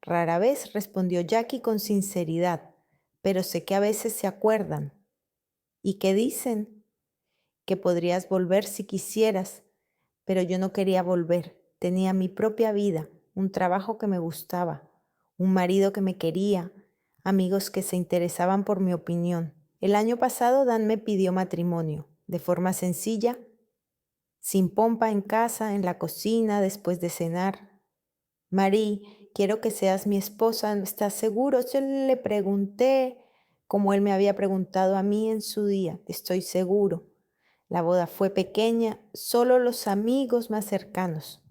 Rara vez, respondió Jackie con sinceridad, pero sé que a veces se acuerdan. ¿Y qué dicen? Que podrías volver si quisieras, pero yo no quería volver. Tenía mi propia vida, un trabajo que me gustaba, un marido que me quería, amigos que se interesaban por mi opinión. El año pasado Dan me pidió matrimonio, de forma sencilla, sin pompa en casa, en la cocina, después de cenar. Marí, quiero que seas mi esposa, ¿estás seguro? Yo le pregunté, como él me había preguntado a mí en su día, estoy seguro. La boda fue pequeña, solo los amigos más cercanos.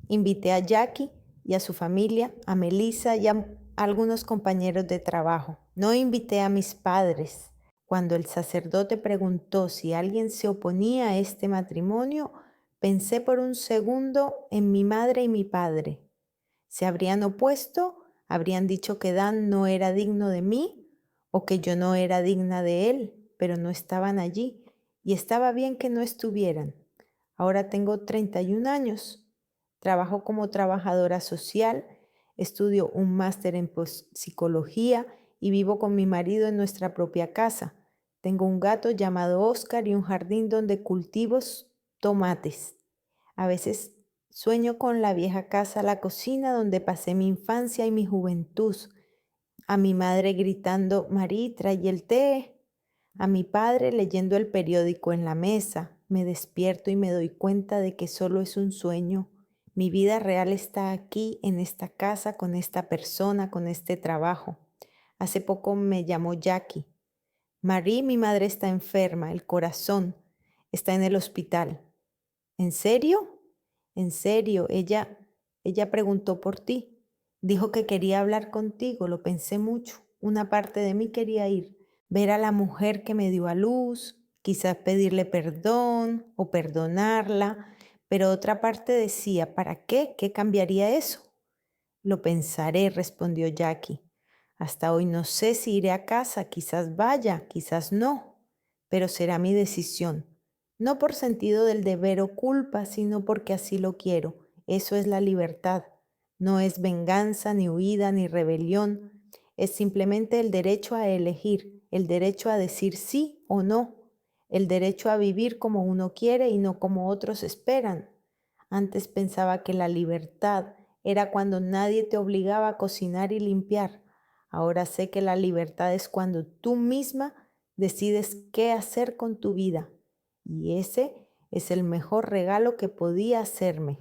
Invité a Jackie y a su familia, a Melissa y a algunos compañeros de trabajo. No invité a mis padres. Cuando el sacerdote preguntó si alguien se oponía a este matrimonio, pensé por un segundo en mi madre y mi padre. ¿Se habrían opuesto? ¿Habrían dicho que Dan no era digno de mí o que yo no era digna de él? Pero no estaban allí y estaba bien que no estuvieran. Ahora tengo 31 años. Trabajo como trabajadora social, estudio un máster en psicología y vivo con mi marido en nuestra propia casa. Tengo un gato llamado Oscar y un jardín donde cultivo tomates. A veces sueño con la vieja casa, la cocina donde pasé mi infancia y mi juventud. A mi madre gritando, Marí, trae el té. A mi padre leyendo el periódico en la mesa. Me despierto y me doy cuenta de que solo es un sueño. Mi vida real está aquí, en esta casa, con esta persona, con este trabajo. Hace poco me llamó Jackie. Marí, mi madre está enferma, el corazón, está en el hospital. ¿En serio? En serio, ella preguntó por ti. Dijo que quería hablar contigo, lo pensé mucho. Una parte de mí quería ir, ver a la mujer que me dio a luz, quizás pedirle perdón o perdonarla, pero otra parte decía, ¿para qué? ¿Qué cambiaría eso? Lo pensaré, respondió Jackie. Hasta hoy no sé si iré a casa, quizás vaya, quizás no, pero será mi decisión. No por sentido del deber o culpa, sino porque así lo quiero. Eso es la libertad. No es venganza, ni huida, ni rebelión. Es simplemente el derecho a elegir, el derecho a decir sí o no, el derecho a vivir como uno quiere y no como otros esperan. Antes pensaba que la libertad era cuando nadie te obligaba a cocinar y limpiar. Ahora sé que la libertad es cuando tú misma decides qué hacer con tu vida. Y ese es el mejor regalo que podía hacerme.